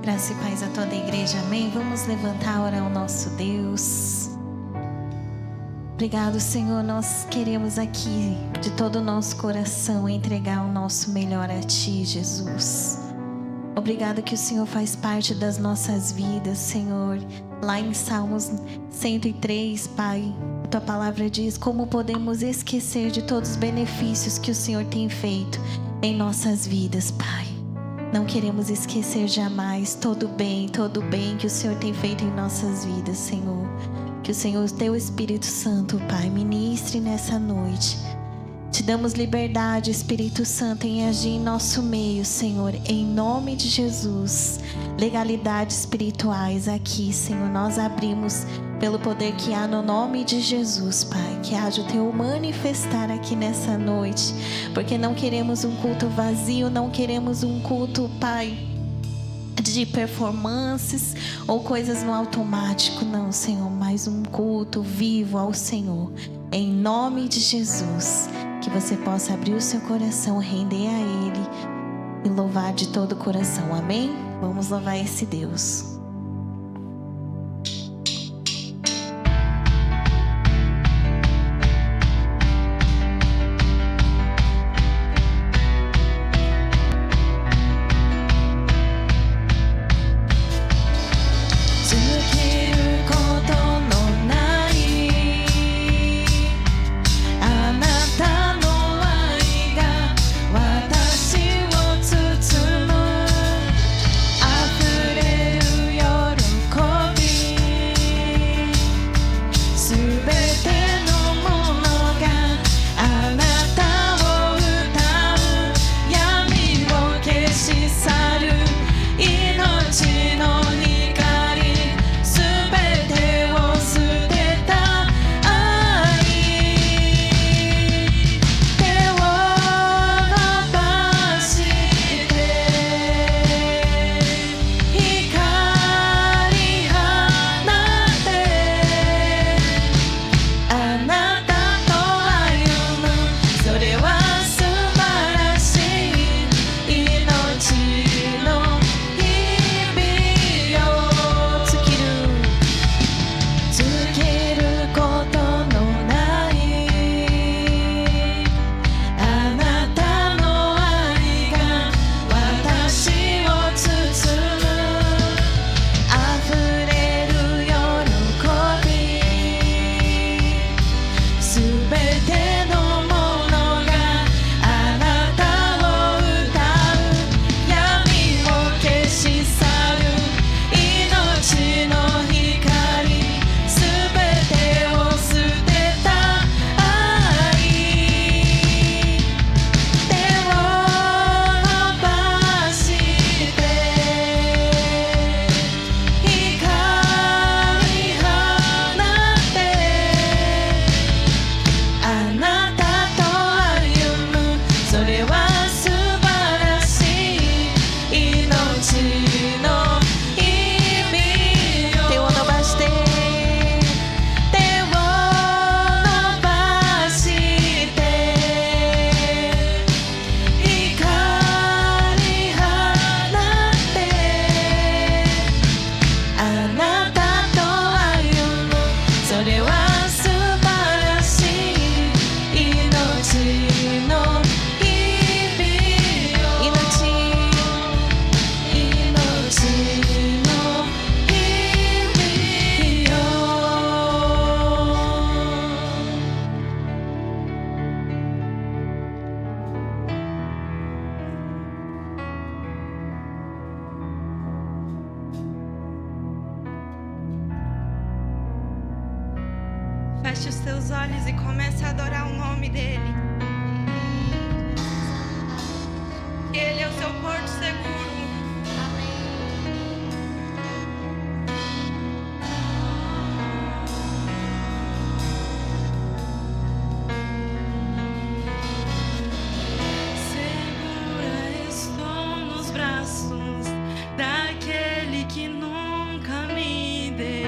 Graça e paz a toda a igreja, amém? Vamos levantar, orar ao nosso Deus. Obrigado, Senhor, nós queremos aqui, de todo o nosso coração, entregar o nosso melhor a Ti, Jesus. Obrigado que o Senhor faz parte das nossas vidas, Senhor. Lá em Salmos 103, Pai, a Tua palavra diz: como podemos esquecer de todos os benefícios que o Senhor tem feito em nossas vidas, Pai. Não queremos esquecer jamais todo o bem que o Senhor tem feito em nossas vidas, Senhor. Que o Senhor, Teu Espírito Santo, Pai, ministre nessa noite. Te damos liberdade, Espírito Santo, em agir em nosso meio, Senhor, em nome de Jesus. Legalidades espirituais aqui, Senhor, nós abrimos pelo poder que há no nome de Jesus, Pai. Que haja o Teu manifestar aqui nessa noite, porque não queremos um culto vazio, não queremos um culto, Pai, de performances ou coisas no automático, não, Senhor, mas um culto vivo ao Senhor, em nome de Jesus. Que você possa abrir o seu coração, render a Ele e louvar de todo o coração, amém? Vamos louvar esse Deus. Feche os seus olhos e comece a adorar o nome dEle. Ele é o seu porto seguro. Segura estou nos braços daquele que nunca me deixou.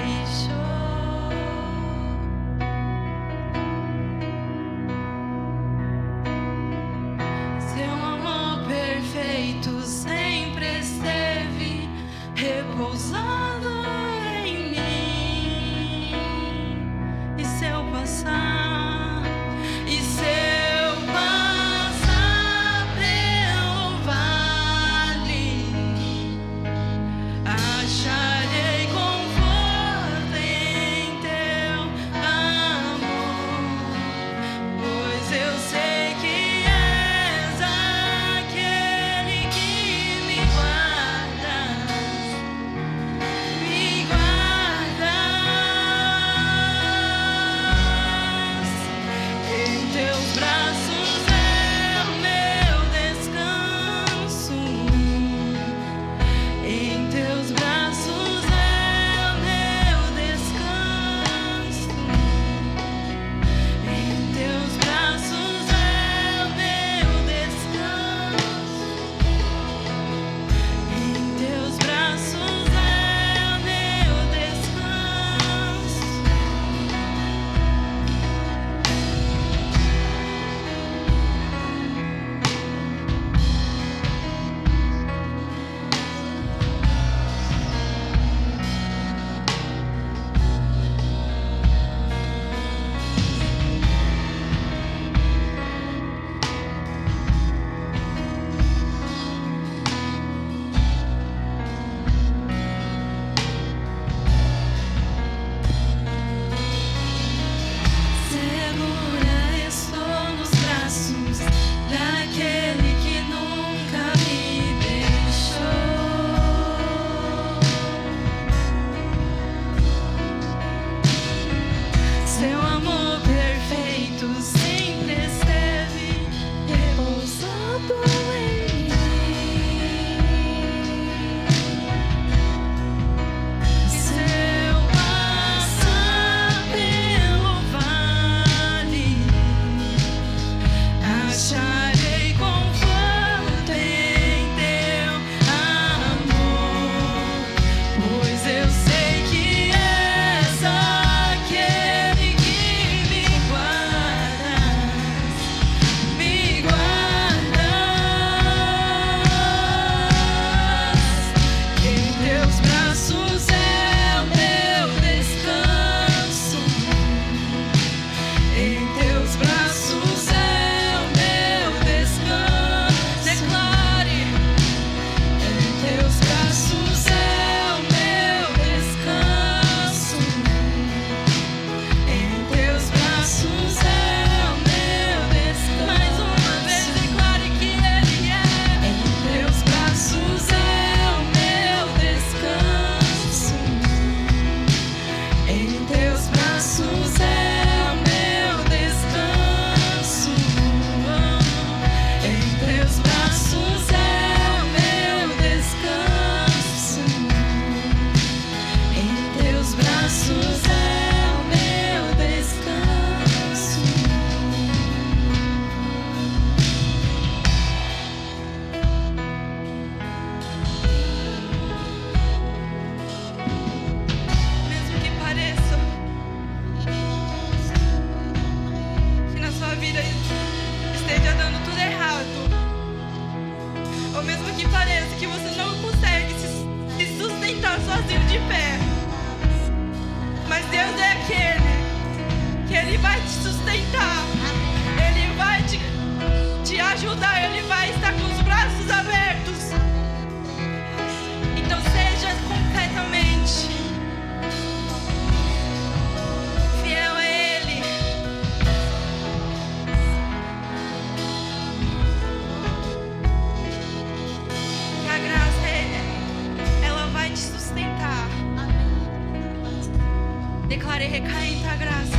Seu amor perfeito sempre de pé. Mas Deus é aquele que Ele vai te sustentar. Ele vai te ajudar. Ele vai estar com os braços abertos. Então seja completamente fiel a Ele. Que a graça, ela vai te sustentar. Declarei: recai em tua graça.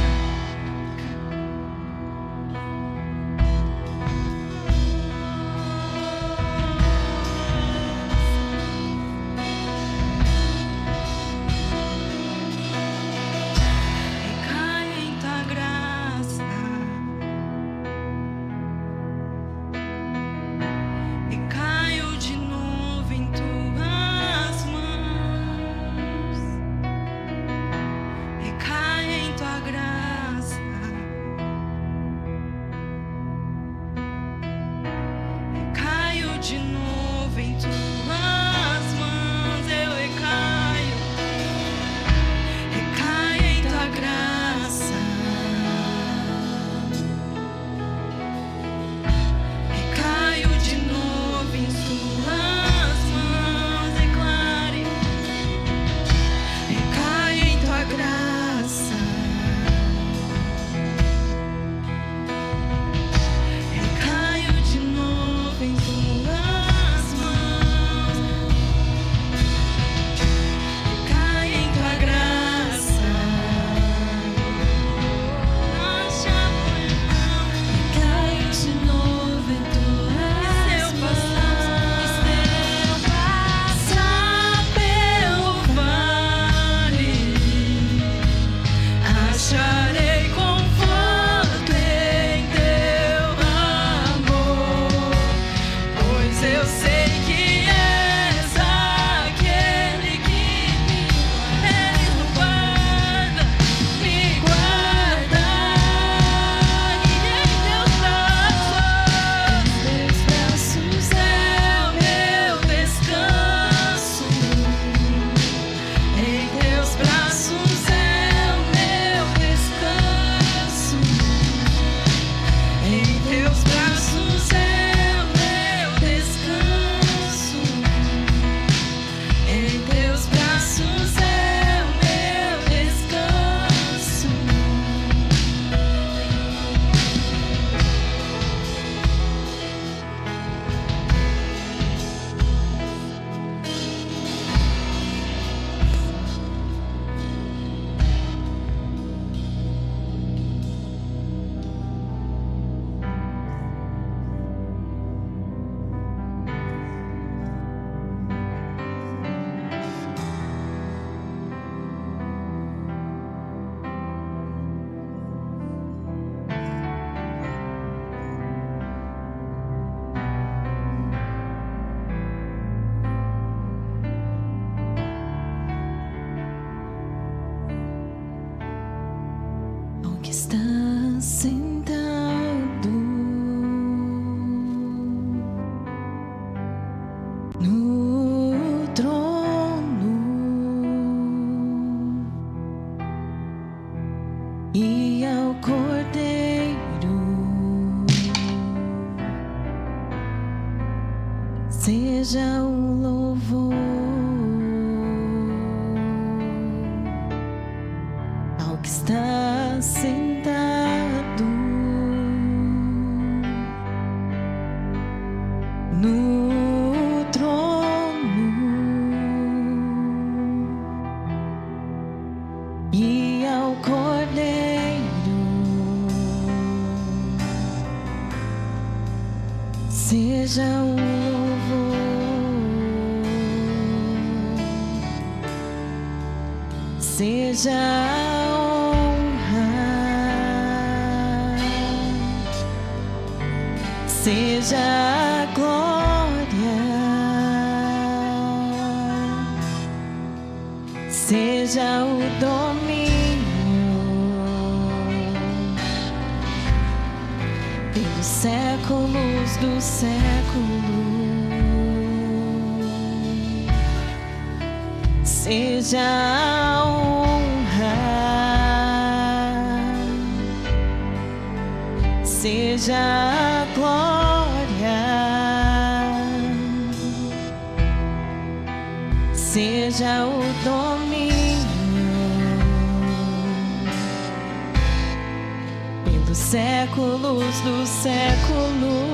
Seja o louvor ao que está sentado no trono e ao Cordeiro. Seja o seja a honra, seja a glória, seja o domínio pelos séculos dos séculos. seja a honra, seja a glória, seja o domínio pelos séculos dos séculos.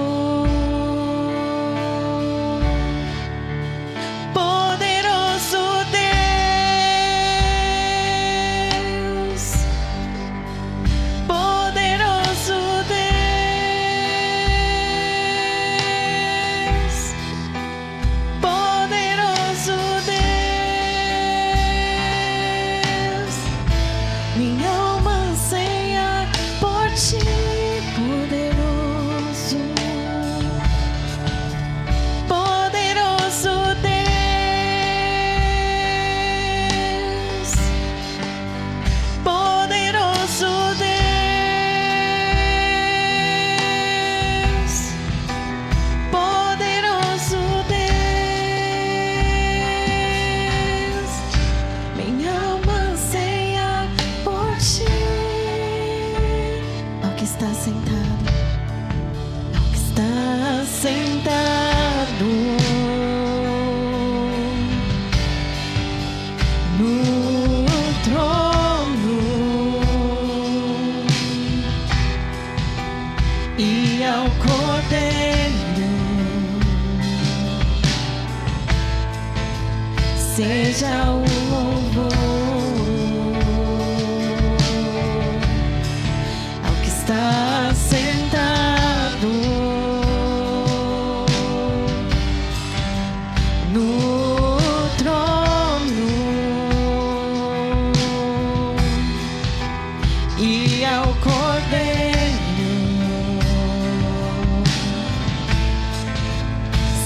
Seja o louvor ao que está sentado no trono e ao Cordeiro.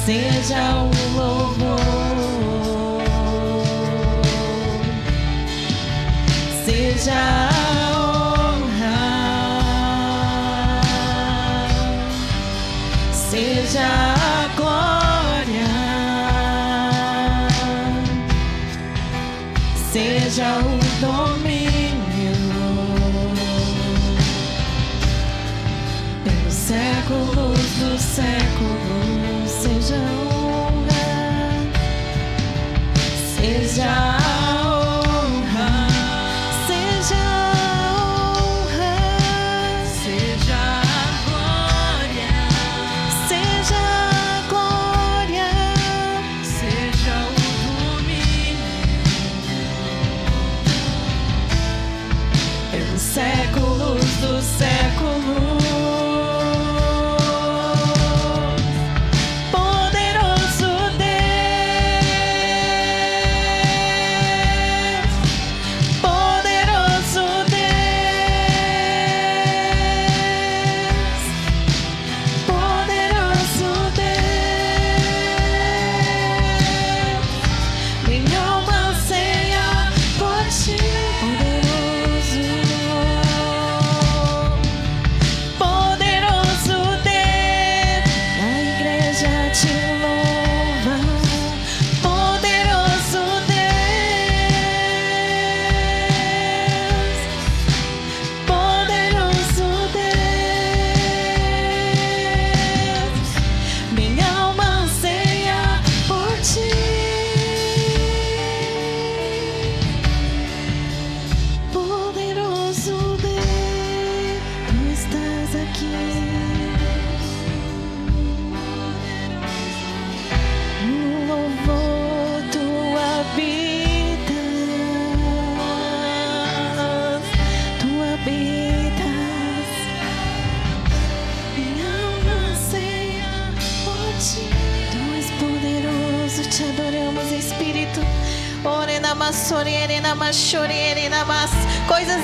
Seja o louvor, seja a honra, seja a glória, seja o domínio pelos séculos dos séculos. Seja a honra, seja a séculos dos séculos. Poderoso Deus, poderoso Deus, poderoso Deus, minha alma anseia por ti. Te adoramos, Espírito. Coisas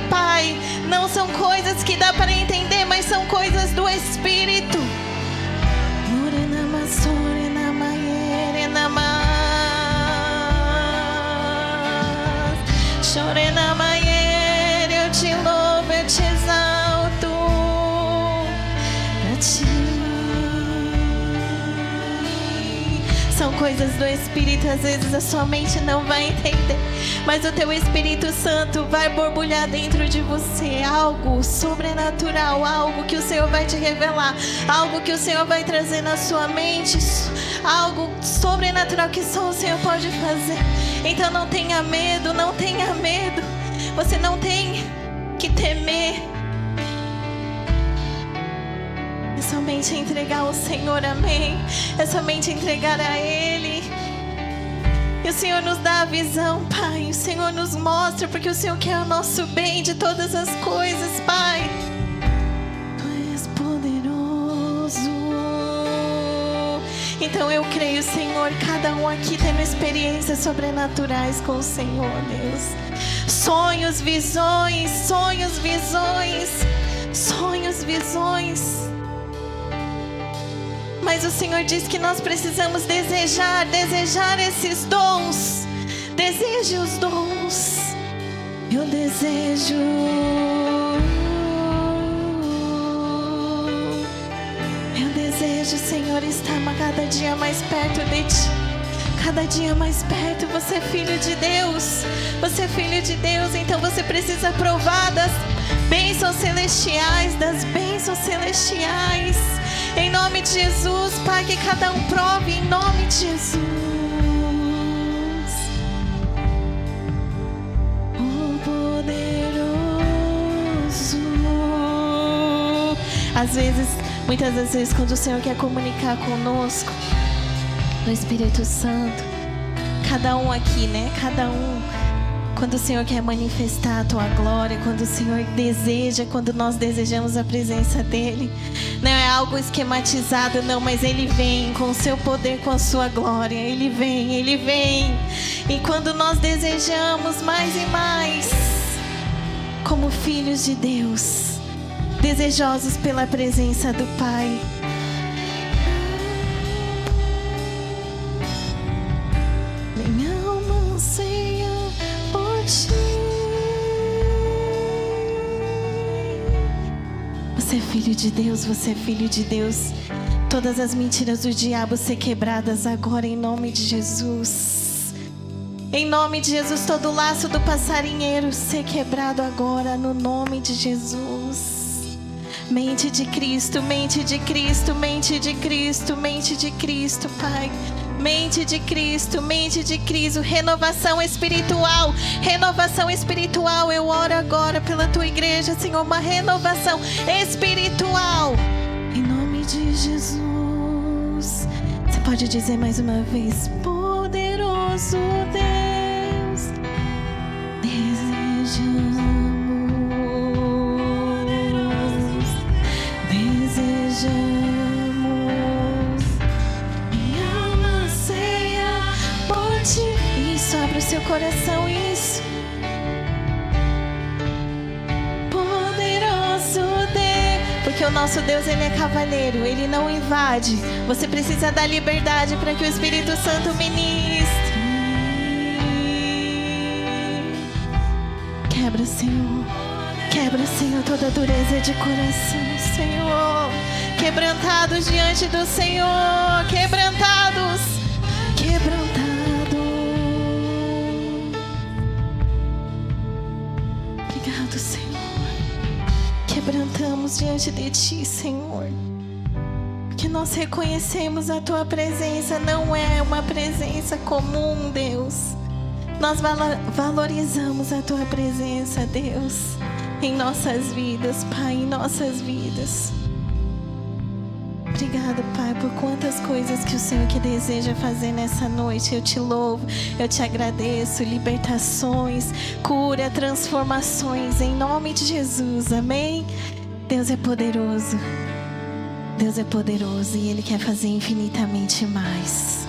Pai, não são coisas que dá para entender, mas são coisas do Espírito. Eu te louvo, eu te exalto pra ti. São coisas coisas do Espírito, às vezes a sua mente não vai entender, mas o teu Espírito Santo vai borbulhar dentro de você algo sobrenatural, algo que o Senhor vai te revelar, algo que o Senhor vai trazer na sua mente, algo sobrenatural que só o Senhor pode fazer. Então não tenha medo, não tenha medo. Você não tem que temer. É somente entregar ao Senhor, amém? É somente entregar a Ele. E o Senhor nos dá a visão, Pai. O Senhor nos mostra, porque o Senhor quer o nosso bem de todas as coisas, Pai. Tu és poderoso. Então eu creio, Senhor, cada um aqui tendo experiências sobrenaturais com o Senhor, Deus. Sonhos, visões, sonhos, visões, sonhos, visões. Mas o Senhor diz que nós precisamos desejar esses dons. Deseje os dons. Eu desejo. Eu desejo, Senhor, estar cada dia mais perto de Ti. Cada dia mais perto. Você é filho de Deus. Você é filho de Deus. Então você precisa provar das bênçãos celestiais. Das bênçãos celestiais. Em nome de Jesus, Pai, que cada um prove em nome de Jesus. O poderoso. Às vezes, muitas das vezes, quando o Senhor quer comunicar conosco, no Espírito Santo, cada um aqui, né? Cada um, quando o Senhor quer manifestar a Tua glória, quando o Senhor deseja, quando nós desejamos a presença dEle, não é algo esquematizado, não, mas Ele vem com o Seu poder, com a Sua glória. Ele vem, Ele vem. E quando nós desejamos mais e mais, como filhos de Deus, desejosos pela presença do Pai, minha alma anseia por Ti. Você é filho de Deus, você é filho de Deus. Todas as mentiras do diabo ser quebradas agora em nome de Jesus. Em nome de Jesus, todo laço do passarinheiro ser quebrado agora no nome de Jesus. Mente de Cristo, mente de Cristo, mente de Cristo, mente de Cristo, Pai. Mente de Cristo, mente de Cristo, renovação espiritual, renovação espiritual. Eu oro agora pela Tua igreja, Senhor, uma renovação espiritual, em nome de Jesus. Você pode dizer mais uma vez: poderoso Deus, desejamos, desejamos. Isso, abre o seu coração, isso. Poderoso Deus, porque o nosso Deus, Ele é cavalheiro, Ele não invade. Você precisa dar liberdade para que o Espírito Santo ministre. Quebra, Senhor. Quebra, Senhor, toda dureza de coração, Senhor. Quebrantados diante do Senhor. Quebrantados. Quebrantados. Obrigado, Senhor. Quebrantamos diante de Ti, Senhor, porque nós reconhecemos a Tua presença. Não é uma presença comum, Deus. Nós valorizamos a Tua presença, Deus, em nossas vidas, Pai, em nossas vidas. Obrigado, Pai, por quantas coisas que o Senhor que deseja fazer nessa noite. Eu Te louvo, eu Te agradeço. Libertações, cura, transformações, em nome de Jesus, amém? Deus é poderoso. Deus é poderoso e Ele quer fazer infinitamente mais,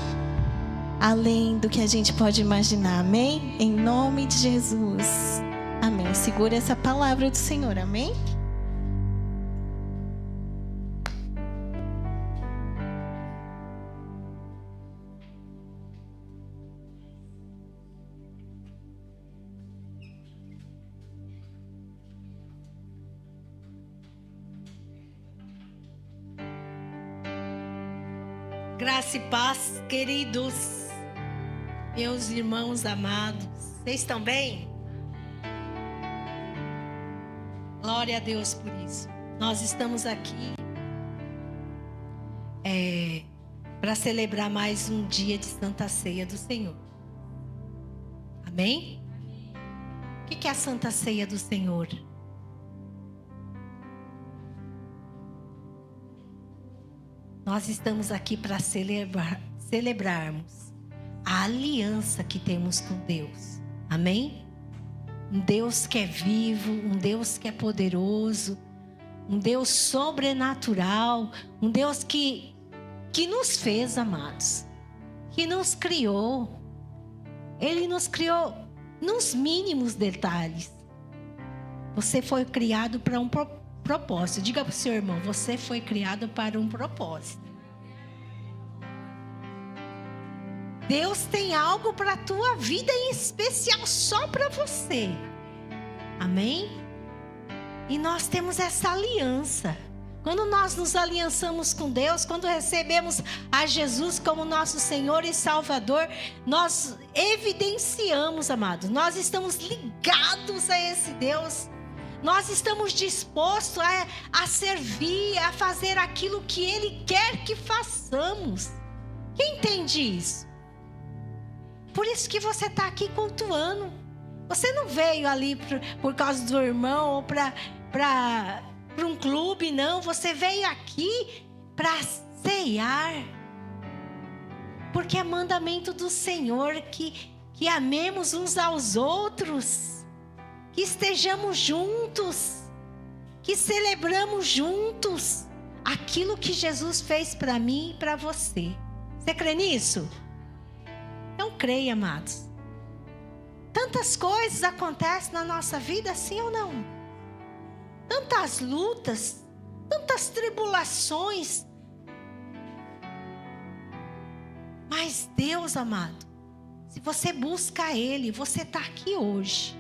além do que a gente pode imaginar, amém? Em nome de Jesus, amém. Segura essa palavra do Senhor, amém? Graça e paz, queridos, meus irmãos amados. Vocês estão bem? Glória a Deus por isso. Nós estamos aqui para celebrar mais um dia de Santa Ceia do Senhor. Amém? O que é a Santa Ceia do Senhor? Nós estamos aqui para celebrarmos a aliança que temos com Deus. Amém? Um Deus que é vivo, um Deus que é poderoso, um Deus sobrenatural, um Deus que nos fez, amados, que nos criou. Ele nos criou nos mínimos detalhes. Você foi criado para um propósito. Diga para o seu irmão, você foi criado para um propósito. Deus tem algo para a tua vida em especial só para você. Amém? E nós temos essa aliança. Quando nós nos aliançamos com Deus, quando recebemos a Jesus como nosso Senhor e Salvador, nós evidenciamos, amados, nós estamos ligados a esse Deus. Nós estamos dispostos a servir, a fazer aquilo que Ele quer que façamos. Quem entende isso? Por isso que você está aqui cultuando. Você não veio ali por causa do irmão ou para um clube, não. Você veio aqui para ceiar. Porque é mandamento do Senhor que amemos uns aos outros. Que estejamos juntos. Que celebramos juntos aquilo que Jesus fez para mim e para você. Você crê nisso? Não creia, amados. Tantas coisas acontecem na nossa vida, sim ou não? Tantas lutas, tantas tribulações. Mas Deus, amado, se você busca Ele, você está aqui hoje.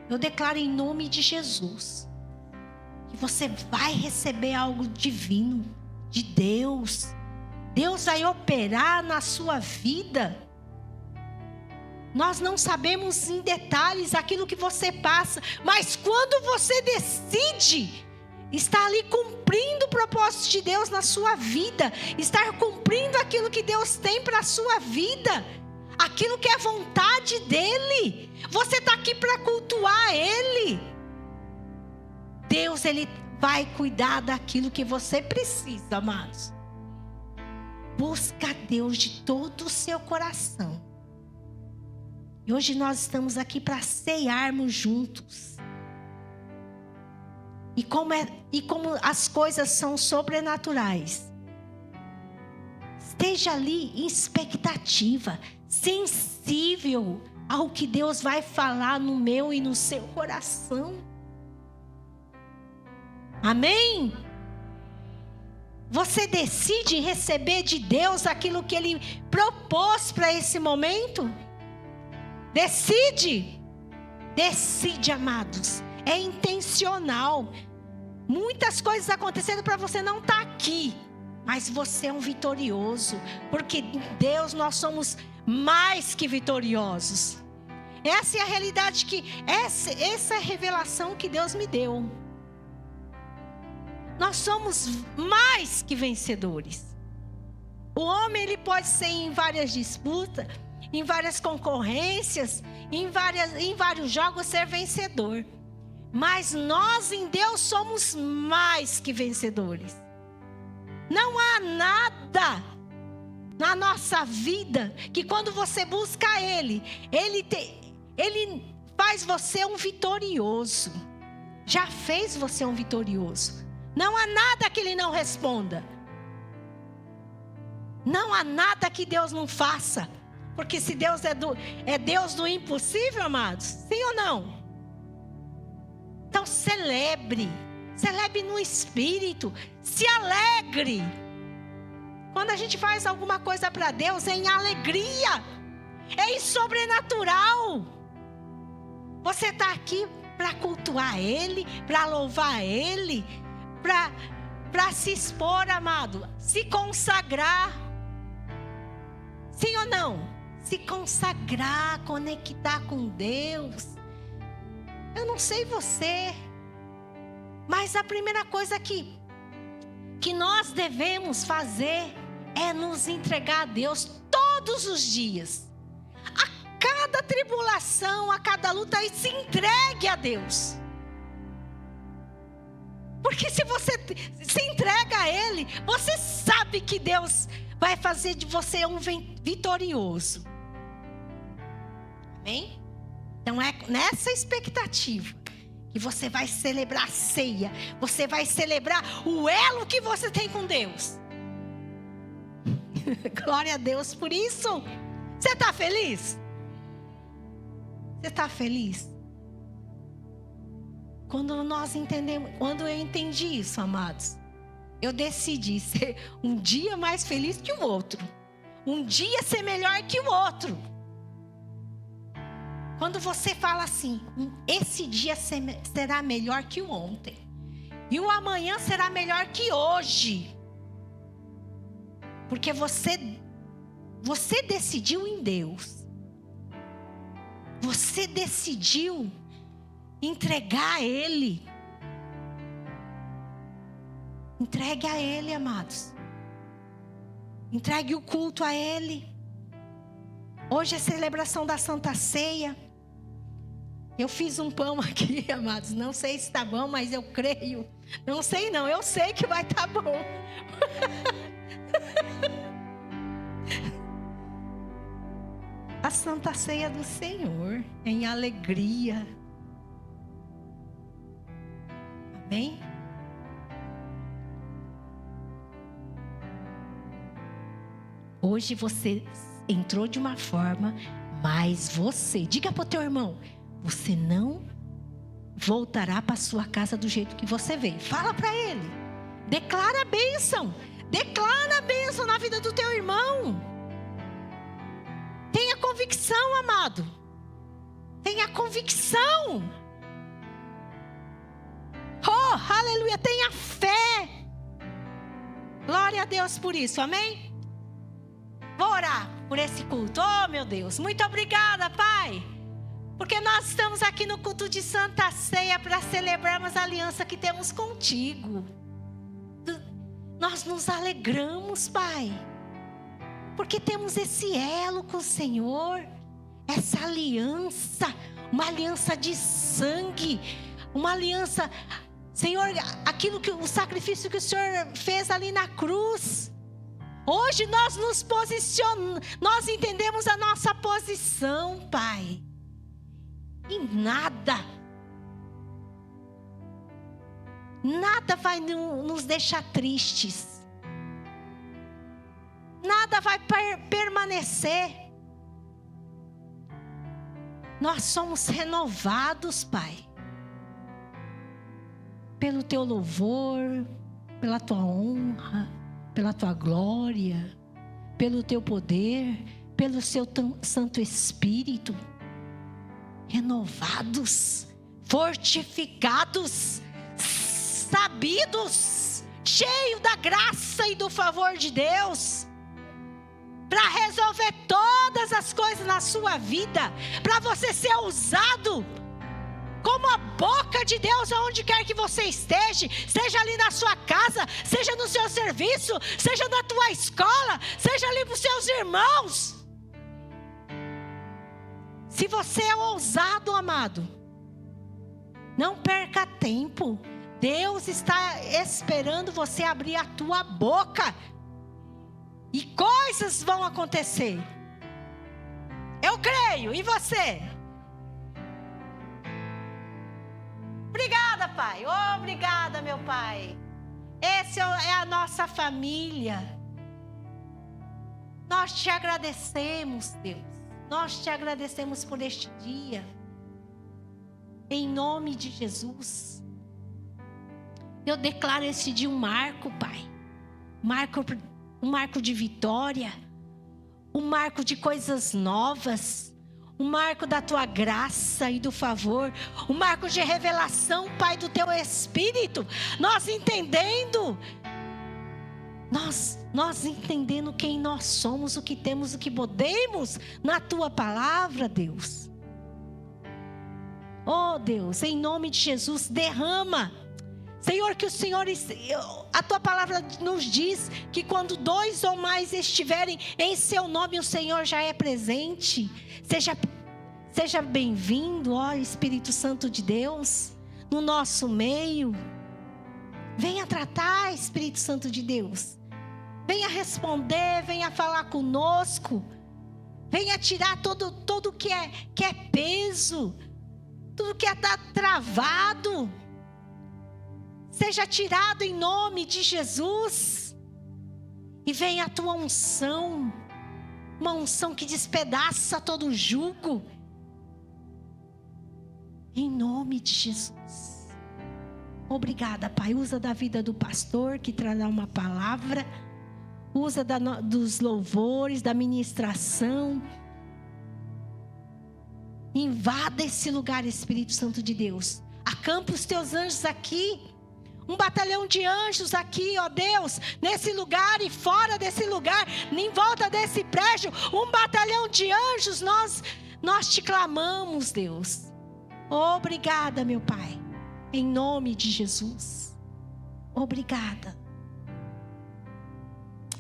Eu declaro em nome de Jesus que você vai receber algo divino de Deus. Deus vai operar na sua vida. Nós não sabemos em detalhes aquilo que você passa, mas quando você decide estar ali cumprindo o propósito de Deus na sua vida, estar cumprindo aquilo que Deus tem para a sua vida, aquilo que é vontade dEle, você está aqui para cultuar Ele. Deus, Ele vai cuidar daquilo que você precisa, amados. Busca Deus de todo o seu coração. E hoje nós estamos aqui para ceiarmos juntos. E como as coisas são sobrenaturais, esteja ali em expectativa, sensível ao que Deus vai falar no meu e no seu coração. Amém? Você decide receber de Deus aquilo que Ele propôs para esse momento? Decide, amados. É intencional. Muitas coisas acontecendo para você não estar aqui, mas você é um vitorioso, porque em Deus nós somos mais que vitoriosos. Essa é a realidade essa é a revelação que Deus me deu. Nós somos mais que vencedores. O homem, ele pode ser em várias disputas, em várias concorrências, em vários jogos ser vencedor. Mas nós em Deus somos mais que vencedores. Não há nada na nossa vida que quando você busca Ele faz você um vitorioso. Já fez você um vitorioso. Não há nada que Ele não responda. Não há nada que Deus não faça. Porque se Deus é Deus do impossível, amados, sim ou não? Então celebre no espírito, se alegre. Quando a gente faz alguma coisa para Deus, é em alegria, é em sobrenatural. Você está aqui para cultuar Ele, para louvar Ele, para se expor, amado, se consagrar. Sim ou não? Se consagrar, conectar com Deus. Eu não sei você, mas a primeira coisa que nós devemos fazer é nos entregar a Deus todos os dias. A cada tribulação, a cada luta, e se entregue a Deus. Porque se você se entrega a Ele, você sabe que Deus vai fazer de você um vitorioso. Amém? Então é nessa expectativa que você vai celebrar a ceia. Você vai celebrar o elo que você tem com Deus. Glória a Deus por isso. Você está feliz? Você está feliz? Quando nós entendemos, quando eu entendi isso, amados, eu decidi ser um dia mais feliz que o outro. Um dia ser melhor que o outro. Quando você fala assim, esse dia será melhor que o ontem. E o amanhã será melhor que hoje. Porque você decidiu em Deus. Você decidiu entregar a Ele. Entregue a Ele, amados. Entregue o culto a Ele. Hoje é celebração da Santa Ceia. Eu fiz um pão aqui, amados. Não sei se está bom, mas eu creio. Não sei não, eu sei que vai estar bom. A Santa Ceia do Senhor, em alegria. Amém? Hoje você entrou de uma forma, mas você, diga para o teu irmão, você não voltará para sua casa do jeito que você veio. Fala para ele. Declara a bênção. Declara a bênção na vida do teu irmão. Tenha convicção, amado. Tenha convicção. Oh, aleluia. Tenha fé. Glória a Deus por isso, amém? Vou orar por esse culto. Oh, meu Deus. Muito obrigada, Pai. Porque nós estamos aqui no culto de Santa Ceia para celebrarmos a aliança que temos contigo. Nós nos alegramos, Pai. Porque temos esse elo com o Senhor. Essa aliança. Uma aliança de sangue. Uma aliança... Senhor, aquilo que o sacrifício que o Senhor fez ali na cruz. Hoje nós nos posicionamos. Nós entendemos a nossa posição, Pai. E nada vai nos deixar tristes. Nada vai permanecer. Nós somos renovados, Pai. Pelo Teu louvor, pela Tua honra, pela Tua glória, pelo Teu poder, pelo Seu Santo Espírito. Renovados, fortificados, sabidos, cheios da graça e do favor de Deus, para resolver todas as coisas na sua vida, para você ser usado como a boca de Deus aonde quer que você esteja, seja ali na sua casa, seja no seu serviço, seja na tua escola, seja ali para os seus irmãos. Se você é ousado, amado, não perca tempo. Deus está esperando você abrir a tua boca. E coisas vão acontecer. Eu creio. E você? Obrigada, Pai. Obrigada, meu Pai. Essa é a nossa família. Nós te agradecemos, Deus. Nós te agradecemos por este dia. Em nome de Jesus. Eu declaro este dia um marco, Pai. Um marco de vitória. Um marco de coisas novas. Um marco da Tua graça e do favor. Um marco de revelação, Pai, do Teu Espírito. Nós entendendo. Nós nós entendendo quem nós somos, o que temos, o que podemos na Tua palavra, Deus. Oh Deus, em nome de Jesus, derrama. Senhor, que o Senhor, a Tua palavra nos diz que quando 2 ou mais estiverem em Seu nome, o Senhor já é presente. Seja bem-vindo, ó Espírito Santo de Deus, no nosso meio. Venha tratar, Espírito Santo de Deus. Venha responder, venha falar conosco. Venha tirar todo que é peso, tudo que está travado. Seja tirado em nome de Jesus. E venha a Tua unção, uma unção que despedaça todo jugo. Em nome de Jesus. Obrigada, Pai. Usa da vida do pastor que trará uma palavra. Usa dos louvores, da ministração. Invada esse lugar, Espírito Santo de Deus. Acampa os Teus anjos aqui. Um batalhão de anjos aqui, ó Deus, nesse lugar e fora desse lugar, em volta desse prédio, um batalhão de anjos, nós te clamamos, Deus. Obrigada, meu Pai, em nome de Jesus. Obrigada.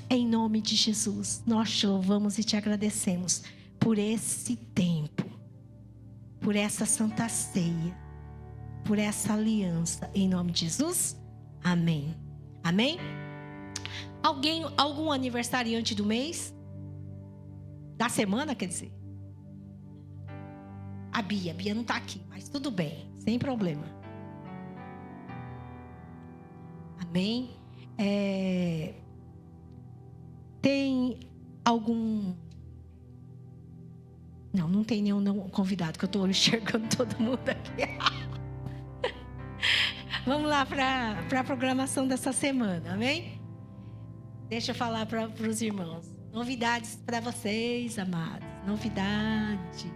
Em nome de Jesus, nós te louvamos e te agradecemos por esse tempo, por essa santa ceia, por essa aliança, em nome de Jesus, amém. Amém? Algum aniversariante do mês? Da semana, quer dizer? A Bia não está aqui, mas tudo bem, sem problema. Amém? Tem algum... Não tem nenhum convidado, que eu estou enxergando todo mundo aqui. Vamos lá para a programação dessa semana, amém? Deixa eu falar para os irmãos. Novidades para vocês, amados. Novidade.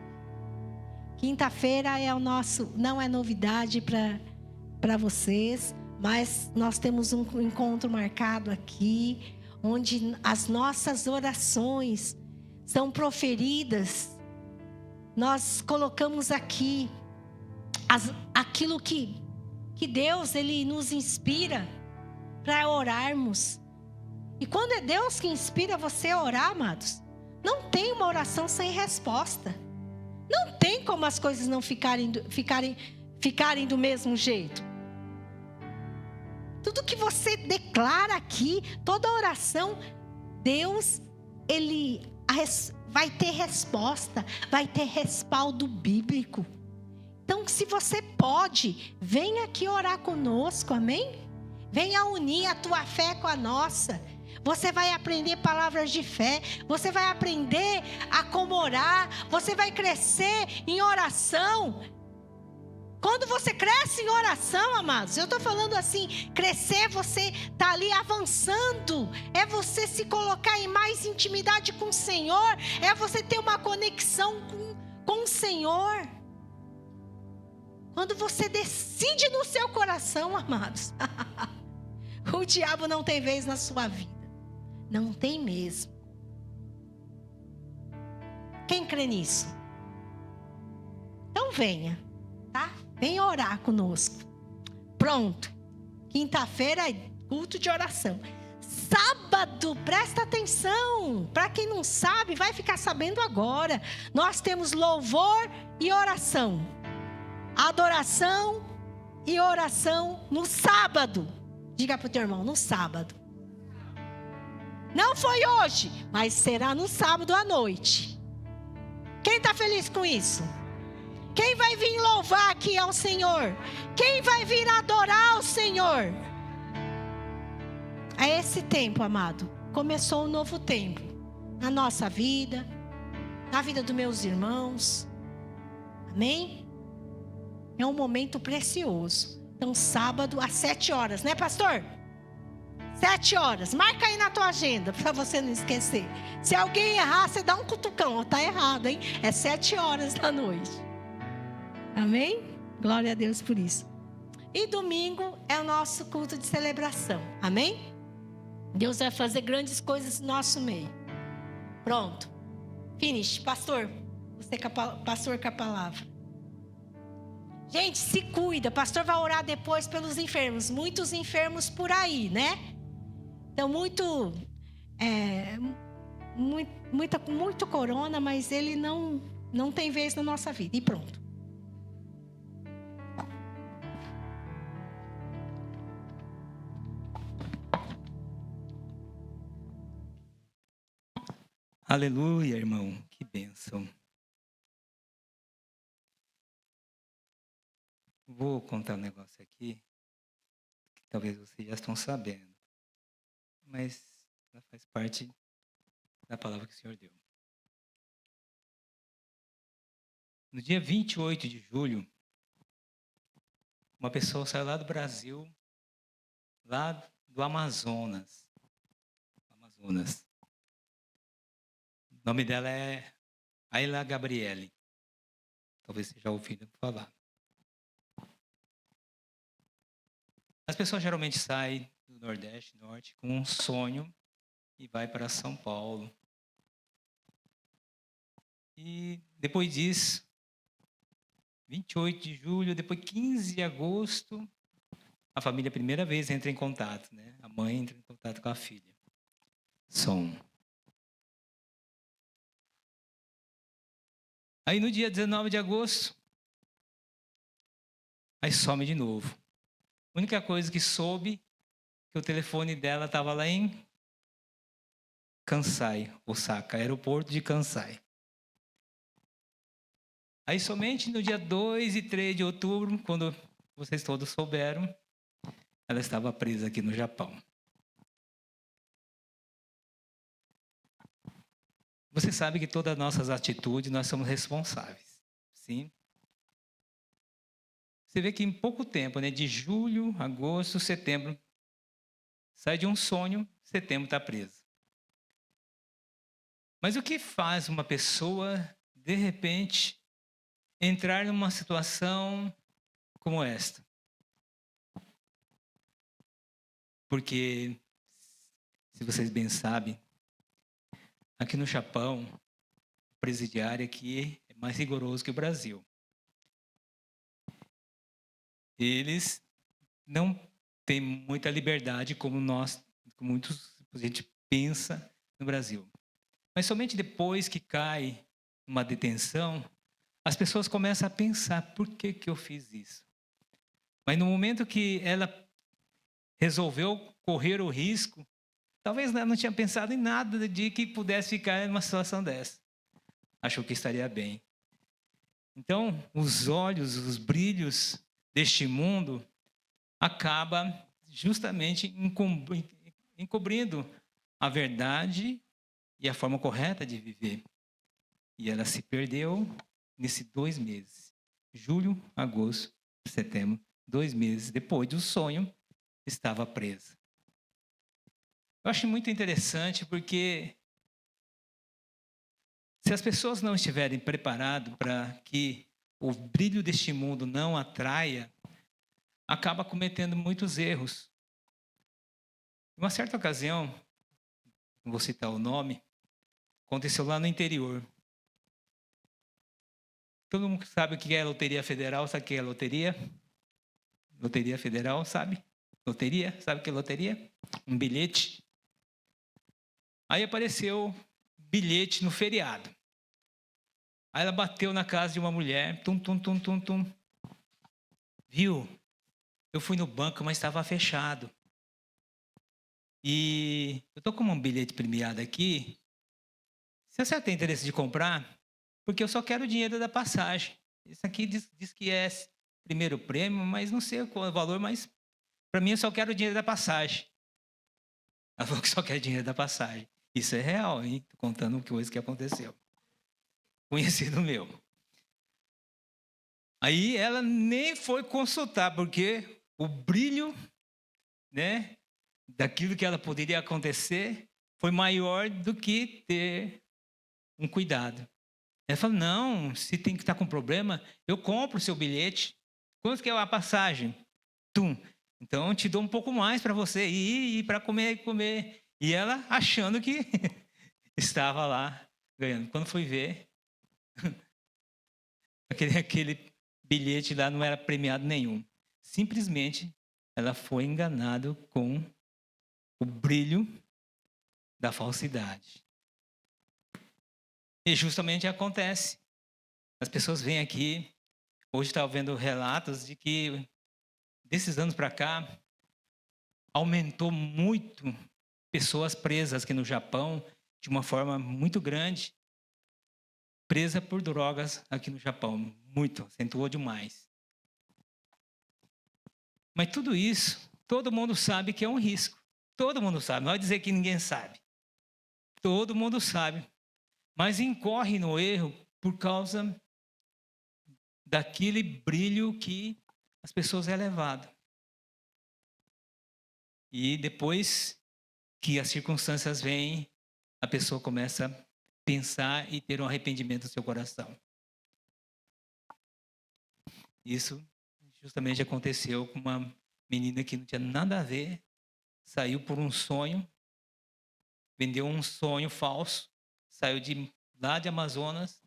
Quinta-feira é o nosso... Não é novidade para vocês, mas nós temos um encontro marcado aqui, onde as nossas orações são proferidas. Nós colocamos aqui aquilo que Deus, Ele nos inspira para orarmos. E quando é Deus que inspira você a orar, amados, não tem uma oração sem resposta. Não tem como as coisas não ficarem do mesmo jeito. Tudo que você declara aqui, toda oração, Deus, Ele vai ter resposta, vai ter respaldo bíblico. Então, se você pode, venha aqui orar conosco, amém? Venha unir a tua fé com a nossa. Você vai aprender palavras de fé, você vai aprender a como orar, você vai crescer em oração. Quando você cresce em oração, amados, eu estou falando assim, crescer, você está ali avançando, é você se colocar em mais intimidade com o Senhor, é você ter uma conexão com o Senhor. Quando você decide no seu coração, amados, o diabo não tem vez na sua vida. Não tem mesmo. Quem crê nisso? Então venha, tá? Venha orar conosco. Pronto. Quinta-feira é culto de oração. Sábado, presta atenção. Para quem não sabe, vai ficar sabendo agora. Nós temos louvor e oração. Adoração e oração no sábado. Diga para o teu irmão, no sábado. Não foi hoje, mas será no sábado à noite. Quem está feliz com isso? Quem vai vir louvar aqui ao Senhor? Quem vai vir adorar ao Senhor? É esse tempo, amado. Começou um novo tempo. Na nossa vida, na vida dos meus irmãos. Amém? É um momento precioso. Então, sábado às 7 horas, né, pastor? 7 horas. Marca aí na tua agenda, para você não esquecer. Se alguém errar, você dá um cutucão. Está errado, hein? É 7 horas da noite. Amém? Glória a Deus por isso. E domingo é o nosso culto de celebração. Amém? Deus vai fazer grandes coisas no nosso meio. Pronto. Finish. Pastor, você pastor com a palavra. Gente, se cuida. Pastor vai orar depois pelos enfermos. Muitos enfermos por aí, né? Então, muito corona, mas ele não tem vez na nossa vida. E pronto. Aleluia, irmão. Que bênção. Vou contar um negócio aqui, que talvez vocês já estão sabendo, mas ela faz parte da palavra que o Senhor deu. No dia 28 de julho, uma pessoa saiu lá do Brasil, lá do Amazonas. O nome dela é Ayla Gabriele. Talvez você já ouviram falar. As pessoas geralmente saem do Nordeste, Norte, com um sonho e vai para São Paulo. E depois disso, 28 de julho, depois 15 de agosto, a família, a primeira vez, entra em contato, né? A mãe entra em contato com a filha. Aí no dia 19 de agosto, aí some de novo. A única coisa que soube, que o telefone dela estava lá em Kansai, Osaka, aeroporto de Kansai. Aí somente no dia 2 e 3 de outubro, quando vocês todos souberam, ela estava presa aqui no Japão. Você sabe que todas as nossas atitudes, nós somos responsáveis. Sim? Você vê que em pouco tempo, né, de julho, agosto, setembro, sai de um sonho, setembro está presa. Mas o que faz uma pessoa, de repente, entrar numa situação como esta? Porque, se vocês bem sabem, aqui no Japão, o presidiário aqui é mais rigoroso que o Brasil. Eles não têm muita liberdade como a gente pensa no Brasil. Mas somente depois que cai uma detenção, as pessoas começam a pensar, por que eu fiz isso? Mas no momento que ela resolveu correr o risco, talvez ela não tinha pensado em nada de que pudesse ficar em uma situação dessa. Achou que estaria bem. Então, os olhos, os brilhos deste mundo acaba justamente encobrindo a verdade e a forma correta de viver. E ela se perdeu nesses 2 meses. Julho, agosto, setembro, 2 meses depois do sonho, estava presa. Eu acho muito interessante porque se as pessoas não estiverem preparadas para que o brilho deste mundo não atraia, acaba cometendo muitos erros. Em uma certa ocasião, não vou citar o nome, aconteceu lá no interior. Todo mundo sabe o que é Loteria Federal, sabe o que é loteria? Loteria Federal, sabe? Loteria, sabe o que é loteria? Um bilhete. Aí apareceu bilhete no feriado. Aí ela bateu na casa de uma mulher, tum. Viu? Eu fui no banco, mas estava fechado. E eu estou com um bilhete premiado aqui. Se a senhora tem interesse de comprar, porque eu só quero o dinheiro da passagem. Isso aqui diz que é primeiro prêmio, mas não sei qual é o valor, mas para mim eu só quero o dinheiro da passagem. Ela falou que só quer dinheiro da passagem. Isso é real, hein? Estou contando uma coisa que aconteceu. Conhecido meu. Aí ela nem foi consultar, porque o brilho, né, daquilo que ela poderia acontecer foi maior do que ter um cuidado. Ela falou, não, se tem que estar com problema, eu compro o seu bilhete. Quanto que é a passagem? Tum. Então, eu te dou um pouco mais para você ir para comer. E ela achando que estava lá ganhando. Quando foi ver, aquele bilhete lá não era premiado nenhum. Simplesmente ela foi enganada com o brilho da falsidade. E justamente acontece. As pessoas vêm aqui, hoje está vendo relatos de que desses anos para cá aumentou muito pessoas presas aqui no Japão de uma forma muito grande, presa por drogas aqui no Japão, muito, acentuou demais. Mas tudo isso, todo mundo sabe que é um risco. Todo mundo sabe, não vai dizer que ninguém sabe. Todo mundo sabe, mas incorre no erro por causa daquele brilho que as pessoas é levado. E depois que as circunstâncias vêm, a pessoa começa a pensar e ter um arrependimento no seu coração. Isso justamente aconteceu com uma menina que não tinha nada a ver, saiu por um sonho, vendeu um sonho falso, saiu lá de Amazonas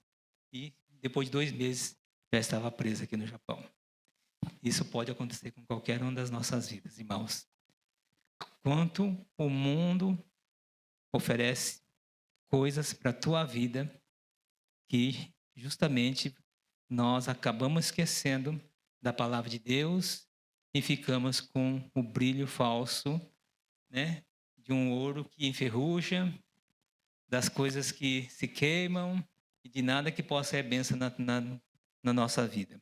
e depois de 2 meses já estava presa aqui no Japão. Isso pode acontecer com qualquer uma das nossas vidas, irmãos. Quanto o mundo oferece coisas para a tua vida que justamente nós acabamos esquecendo da palavra de Deus e ficamos com o brilho falso, né? De um ouro que enferruja, das coisas que se queimam e de nada que possa ser bênção na nossa vida.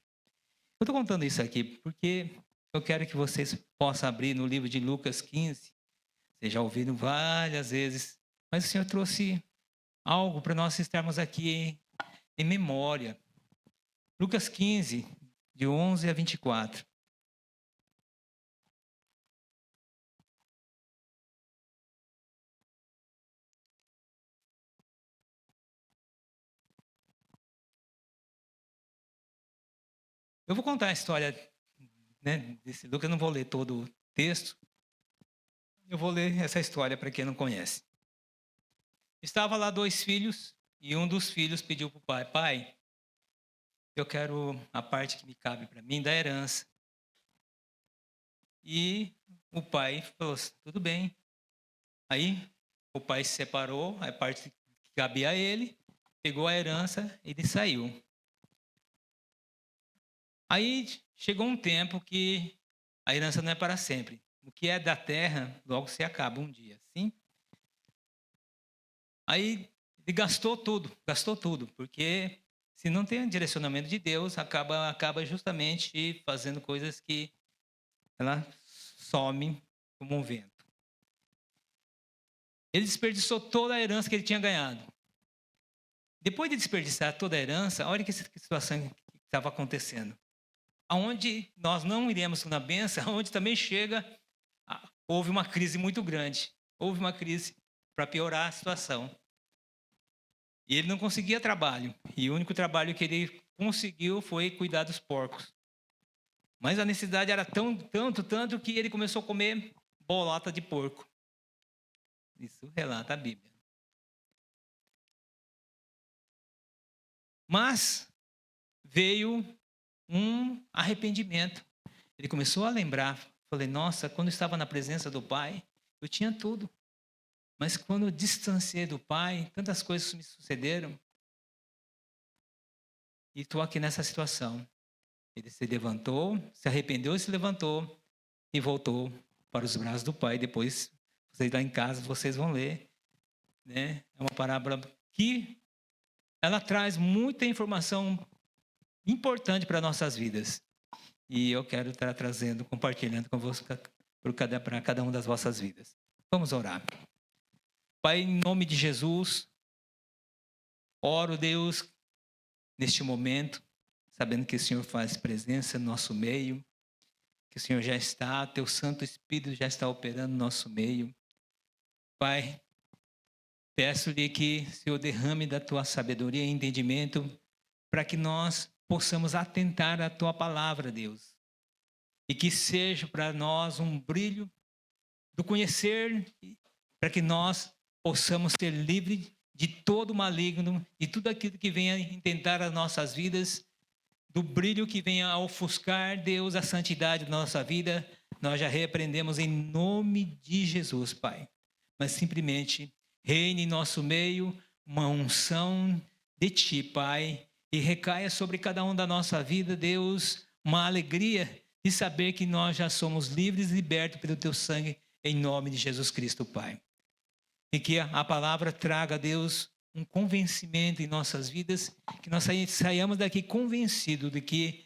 Eu estou contando isso aqui porque eu quero que vocês possam abrir no livro de Lucas 15. Vocês já ouviram várias vezes, mas o Senhor trouxe algo para nós estarmos aqui em memória. Lucas 15, de 11 a 24. Eu vou contar a história, né, desse Lucas, eu não vou ler todo o texto. Eu vou ler essa história para quem não conhece. Estava lá 2 filhos e um dos filhos pediu para o pai: pai, eu quero a parte que me cabe para mim da herança. E o pai falou: tudo bem. Aí o pai se separou, a parte que cabia a ele, pegou a herança e ele saiu. Aí chegou um tempo que a herança não é para sempre. O que é da terra, logo se acaba um dia, sim? Aí ele gastou tudo, porque se não tem direcionamento de Deus, acaba justamente fazendo coisas que ela some como um vento. Ele desperdiçou toda a herança que ele tinha ganhado. Depois de desperdiçar toda a herança, olha que situação que estava acontecendo. Aonde nós não iremos na bênção, aonde também houve uma crise muito grande. Houve uma crise para piorar a situação. E ele não conseguia trabalho. E o único trabalho que ele conseguiu foi cuidar dos porcos. Mas a necessidade era tanto que ele começou a comer bolota de porco. Isso relata a Bíblia. Mas veio um arrependimento. Ele começou a lembrar. Falei, nossa, quando eu estava na presença do Pai, eu tinha tudo. Mas quando eu distanciei do Pai, tantas coisas me sucederam. E estou aqui nessa situação. Ele se levantou, se arrependeu e se levantou e voltou para os braços do Pai. Depois, vocês lá em casa, vocês vão ler. Né? É uma parábola que ela traz muita informação importante para nossas vidas. E eu quero estar trazendo, compartilhando convosco para cada uma das vossas vidas. Vamos orar. Pai, em nome de Jesus, oro, Deus, neste momento, sabendo que o Senhor faz presença no nosso meio, que o Senhor já está, teu Santo Espírito já está operando no nosso meio. Pai, peço-lhe que o Senhor derrame da tua sabedoria e entendimento para que nós possamos atentar à tua palavra, Deus. E que seja para nós um brilho do conhecer, para que nós possamos ser livres de todo maligno, de tudo aquilo que venha tentar as nossas vidas, do brilho que venha a ofuscar, Deus, a santidade da nossa vida. Nós já repreendemos em nome de Jesus, Pai. Mas simplesmente reine em nosso meio uma unção de Ti, Pai, e recaia sobre cada um da nossa vida, Deus, uma alegria de saber que nós já somos livres e libertos pelo Teu sangue, em nome de Jesus Cristo, Pai. E que a palavra traga, Deus, um convencimento em nossas vidas, que nós saiamos daqui convencidos de que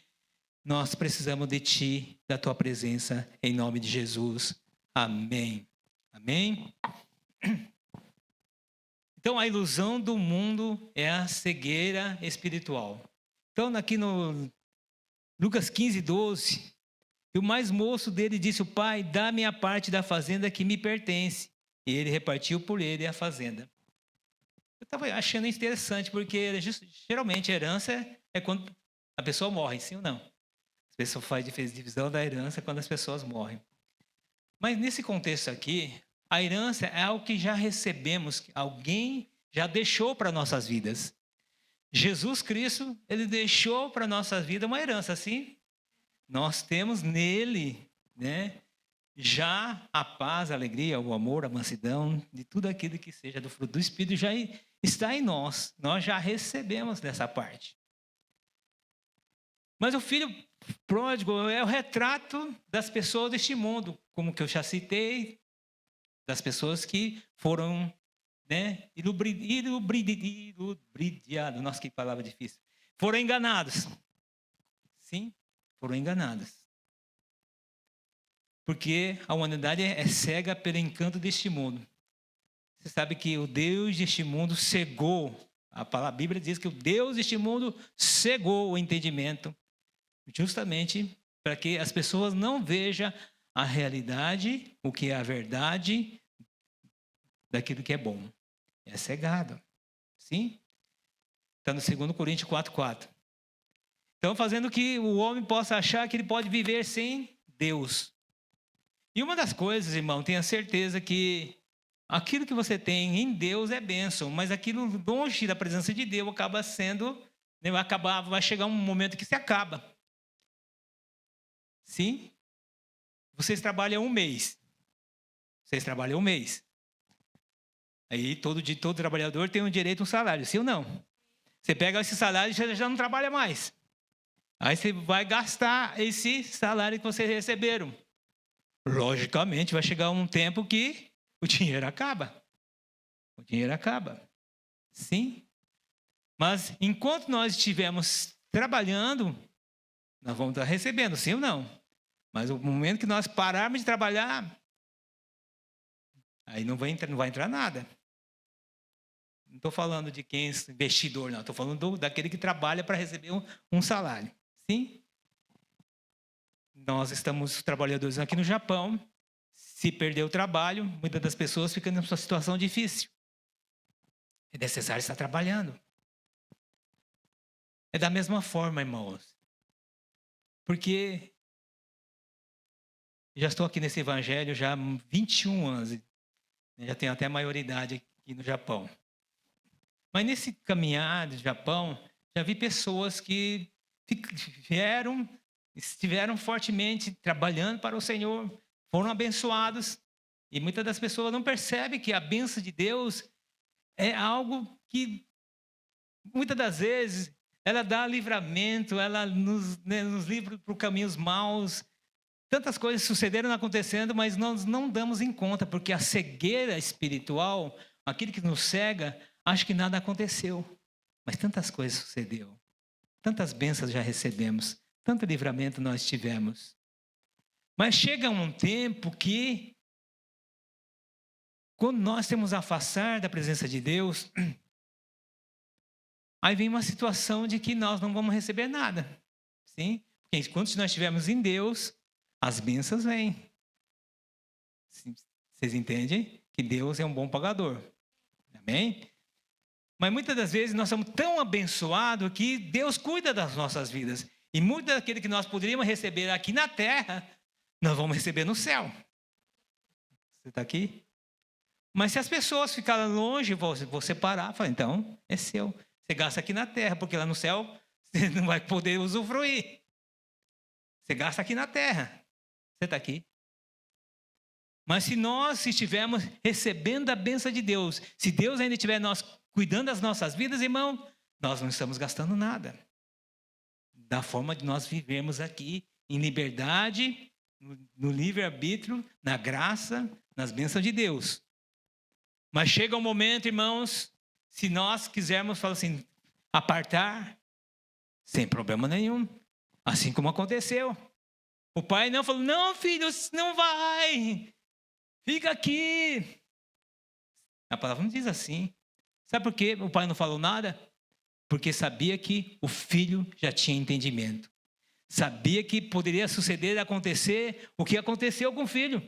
nós precisamos de Ti, da Tua presença, em nome de Jesus. Amém. Amém. Então, a ilusão do mundo é a cegueira espiritual. Então, aqui no Lucas 15, 12, o mais moço dele disse: o pai, dá-me a parte da fazenda que me pertence. E ele repartiu por ele a fazenda. Eu estava achando interessante, porque geralmente a herança é quando a pessoa morre, sim ou não? A pessoa faz divisão da herança quando as pessoas morrem. Mas nesse contexto aqui, a herança é algo que já recebemos, que alguém já deixou para nossas vidas. Jesus Cristo, ele deixou para nossas vidas uma herança, assim. Nós temos nele, né, já a paz, a alegria, o amor, a mansidão, de tudo aquilo que seja do fruto do Espírito já está em nós. Nós já recebemos dessa parte. Mas o filho pródigo é o retrato das pessoas deste mundo, como que eu já citei, das pessoas que foram, né, ilubridiados. Nossa, que palavra difícil. Foram enganados. Sim, foram enganados. Porque a humanidade é cega pelo encanto deste mundo. Você sabe que o Deus deste mundo cegou. A Bíblia diz que o Deus deste mundo cegou o entendimento, justamente para que as pessoas não vejam a realidade, o que é a verdade daquilo que é bom. É cegado. Sim? Está no 2 Coríntios 4:4. Então, fazendo que o homem possa achar que ele pode viver sem Deus. E uma das coisas, irmão, tenha certeza que aquilo que você tem em Deus é bênção, mas aquilo longe da presença de Deus acaba sendo, vai chegar um momento que se acaba. Sim? Vocês trabalham um mês. Aí todo trabalhador tem um direito a um salário, sim ou não? Você pega esse salário e você já não trabalha mais. Aí você vai gastar esse salário que vocês receberam. Logicamente, vai chegar um tempo que o dinheiro acaba. O dinheiro acaba. Sim. Mas enquanto nós estivermos trabalhando, nós vamos estar recebendo, sim ou não? Mas o momento que nós pararmos de trabalhar, aí não vai entrar nada. Não estou falando de quem é investidor, não. Estou falando daquele que trabalha para receber um salário. Sim? Nós estamos trabalhadores aqui no Japão. Se perder o trabalho, muitas das pessoas ficam numa situação difícil. É necessário estar trabalhando. É da mesma forma, irmãos. Porque já estou aqui nesse evangelho já há 21 anos. Já tenho até maioridade aqui no Japão. Mas nesse caminhar do Japão, já vi pessoas que estiveram fortemente trabalhando para o Senhor, foram abençoados. E muitas das pessoas não percebem que a bênção de Deus é algo que, muitas das vezes, ela dá livramento, ela nos livra para os caminhos maus. Tantas coisas sucederam acontecendo, mas nós não damos em conta, porque a cegueira espiritual, aquilo que nos cega, acha que nada aconteceu. Mas tantas coisas sucederam. Tantas bênçãos já recebemos. Tanto livramento nós tivemos. Mas chega um tempo que, quando nós temos a afastar da presença de Deus, aí vem uma situação de que nós não vamos receber nada. Sim? Porque enquanto nós estivermos em Deus, as bênçãos vêm. Vocês entendem? Que Deus é um bom pagador. Amém? Mas muitas das vezes nós somos tão abençoados que Deus cuida das nossas vidas. E muito daquilo que nós poderíamos receber aqui na terra, nós vamos receber no céu. Você está aqui? Mas se as pessoas ficarem longe, você parar, fala, então é seu. Você gasta aqui na terra, porque lá no céu você não vai poder usufruir. Você gasta aqui na terra. Você está aqui. Mas se nós estivermos recebendo a bênção de Deus, se Deus ainda estiver cuidando das nossas vidas, irmão, nós não estamos gastando nada. Da forma de nós vivermos aqui, em liberdade, no livre-arbítrio, na graça, nas bênçãos de Deus. Mas chega um momento, irmãos, se nós quisermos, falar assim, apartar, sem problema nenhum. Assim como aconteceu. O pai não falou, não, filho, não vai. Fica aqui. A palavra não diz assim. Sabe por quê o pai não falou nada? Porque sabia que o filho já tinha entendimento. Sabia que poderia suceder, acontecer o que aconteceu com o filho.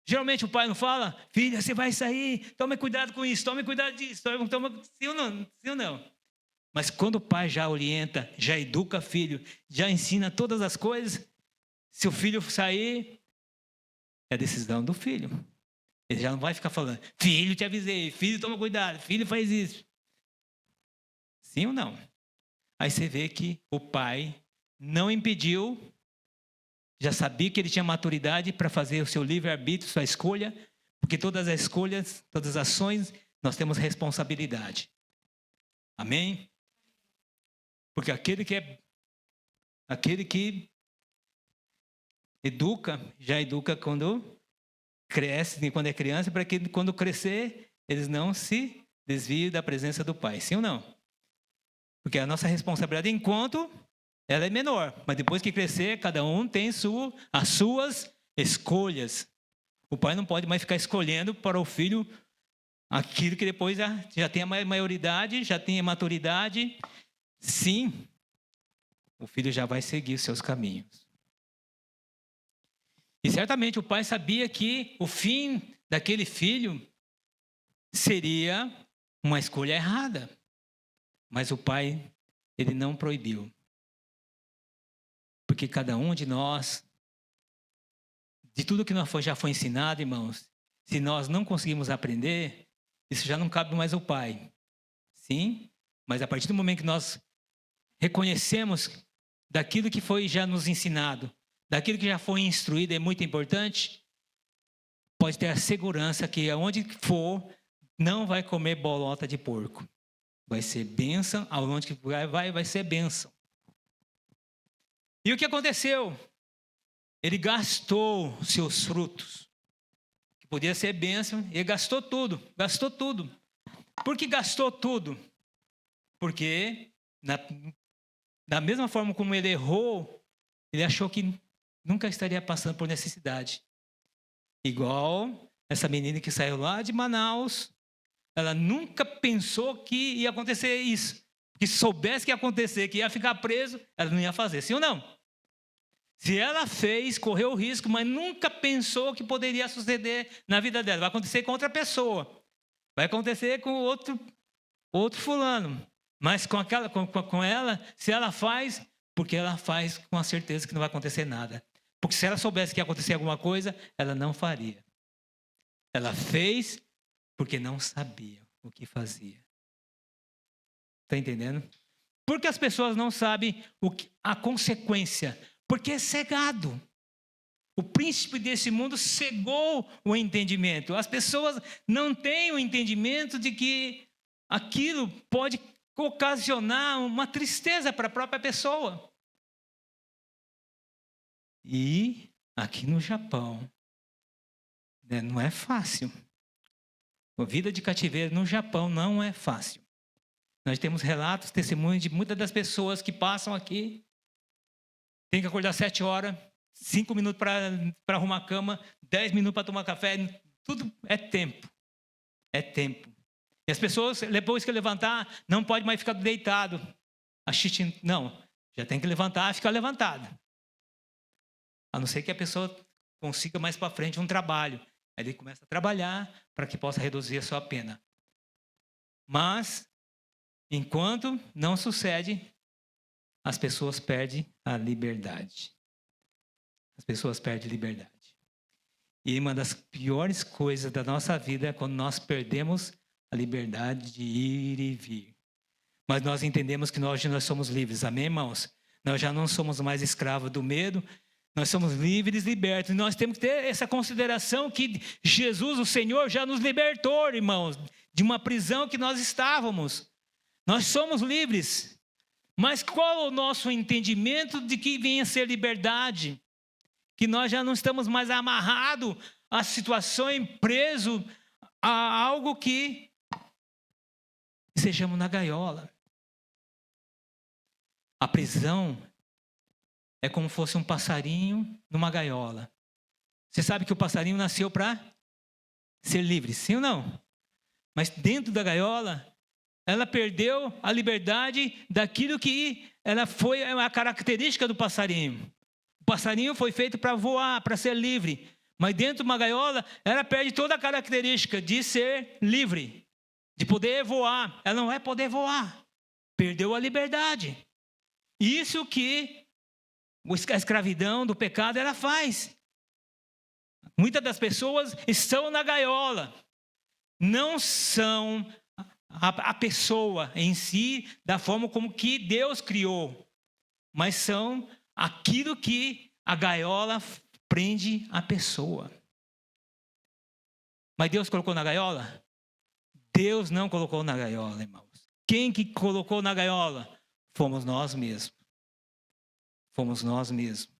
Geralmente o pai não fala, filha, você vai sair, tome cuidado com isso, tome cuidado disso, sim ou não? Mas quando o pai já orienta, já educa o filho, já ensina todas as coisas, se o filho sair, é decisão do filho. Ele já não vai ficar falando, filho, te avisei, filho, toma cuidado, filho, faz isso. Sim ou não? Aí você vê que o pai não impediu, já sabia que ele tinha maturidade para fazer o seu livre-arbítrio, sua escolha, porque todas as escolhas, todas as ações, nós temos responsabilidade. Amém? Porque aquele que educa, já educa quando cresce, quando é criança, para que quando crescer, eles não se desviem da presença do pai. Sim ou não? Porque a nossa responsabilidade, enquanto ela é menor, mas depois que crescer, cada um tem as suas escolhas. O pai não pode mais ficar escolhendo para o filho aquilo que depois já tem a maioridade, já tem a maturidade. Sim, o filho já vai seguir os seus caminhos. E certamente o pai sabia que o fim daquele filho seria uma escolha errada. Mas o pai, ele não proibiu. Porque cada um de nós, de tudo que já foi ensinado, irmãos, se nós não conseguimos aprender, isso já não cabe mais ao pai. Sim, mas a partir do momento que nós reconhecemos daquilo que foi já nos ensinado, daquilo que já foi instruído, é muito importante, pode ter a segurança que aonde for, não vai comer bolota de porco. Vai ser bênção, aonde que vai ser bênção. E o que aconteceu? Ele gastou seus frutos, que podia ser bênção, ele gastou tudo. Por que gastou tudo? Porque, da mesma forma como ele errou, ele achou que nunca estaria passando por necessidade. Igual essa menina que saiu lá de Manaus, ela nunca pensou que ia acontecer isso. Que se soubesse que ia acontecer, que ia ficar preso, ela não ia fazer, sim ou não? Se ela fez, correu o risco, mas nunca pensou que poderia suceder na vida dela. Vai acontecer com outra pessoa. Vai acontecer com outro fulano. Mas com ela, se ela faz, porque ela faz com a certeza que não vai acontecer nada. Porque se ela soubesse que ia acontecer alguma coisa, ela não faria. Ela fez porque não sabia o que fazia. Está entendendo? Porque as pessoas não sabem a consequência. Porque é cegado. O príncipe desse mundo cegou o entendimento. As pessoas não têm o entendimento de que aquilo pode ocasionar uma tristeza para a própria pessoa. E aqui no Japão, não é fácil. A vida de cativeiro no Japão não é fácil. Nós temos relatos, testemunhos de muitas das pessoas que passam aqui. Tem que acordar 7 horas, 5 minutos para arrumar a cama, 10 minutos para tomar café. Tudo é tempo. É tempo. E as pessoas, depois que levantar, não pode mais ficar deitado. Não, já tem que levantar e ficar levantado. A não ser que a pessoa consiga mais para frente um trabalho. Aí ele começa a trabalhar para que possa reduzir a sua pena. Mas, enquanto não sucede, as pessoas perdem a liberdade. As pessoas perdem liberdade. E uma das piores coisas da nossa vida é quando nós perdemos a liberdade de ir e vir. Mas nós entendemos que nós somos livres, amém, irmãos? Nós já não somos mais escravos do medo, nós somos livres, libertos. E nós temos que ter essa consideração que Jesus, o Senhor, já nos libertou, irmãos, de uma prisão que nós estávamos. Nós somos livres. Mas qual o nosso entendimento de que vem a ser liberdade? Que nós já não estamos mais amarrados a situações, presos a algo que sejamos na gaiola. A prisão é como se fosse um passarinho numa gaiola. Você sabe que o passarinho nasceu para ser livre, sim ou não? Mas dentro da gaiola, ela perdeu a liberdade daquilo que ela foi a característica do passarinho. O passarinho foi feito para voar, para ser livre. Mas dentro de uma gaiola, ela perde toda a característica de ser livre, de poder voar. Ela não vai poder voar. Perdeu a liberdade. Isso que a escravidão do pecado ela faz. Muitas das pessoas estão na gaiola. Não são a pessoa em si, da forma como que Deus criou. Mas são aquilo que a gaiola prende a pessoa. Mas Deus colocou na gaiola? Deus não colocou na gaiola, irmãos. Quem que colocou na gaiola? Fomos nós mesmos. Fomos nós mesmos.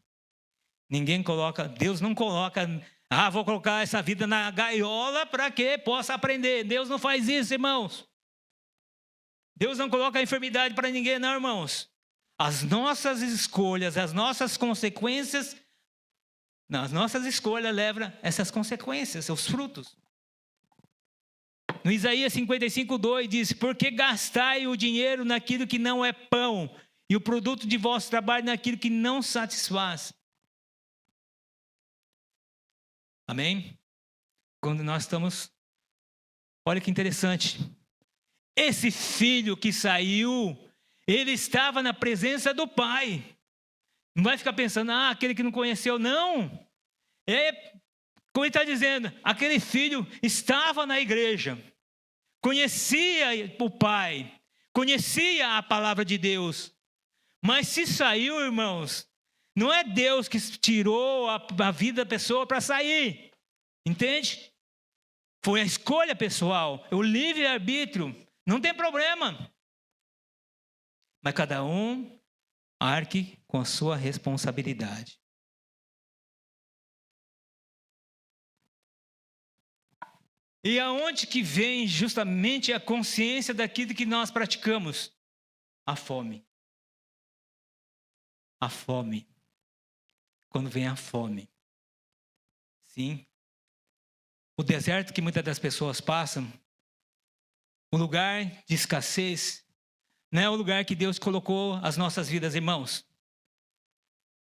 Ninguém coloca, Deus não coloca, vou colocar essa vida na gaiola para que possa aprender. Deus não faz isso, irmãos. Deus não coloca a enfermidade para ninguém, não, irmãos. As nossas escolhas, as nossas consequências, as nossas escolhas levam essas consequências, os frutos. No Isaías 55:2 diz: por que gastai o dinheiro naquilo que não é pão, e o produto de vosso trabalho naquilo que não satisfaz? Amém? Quando nós estamos... Olha que interessante. Esse filho que saiu, ele estava na presença do pai. Não vai ficar pensando, aquele que não conheceu, não. Como ele está dizendo, aquele filho estava na igreja, conhecia o pai, conhecia a palavra de Deus. Mas se saiu, irmãos, não é Deus que tirou a vida da pessoa para sair. Entende? Foi a escolha pessoal, o livre-arbítrio. Não tem problema. Mas cada um arque com a sua responsabilidade. E aonde que vem justamente a consciência daquilo que nós praticamos? A fome. A fome. Quando vem a fome. Sim. O deserto que muitas das pessoas passam, o lugar de escassez, não é o lugar que Deus colocou as nossas vidas, irmãos.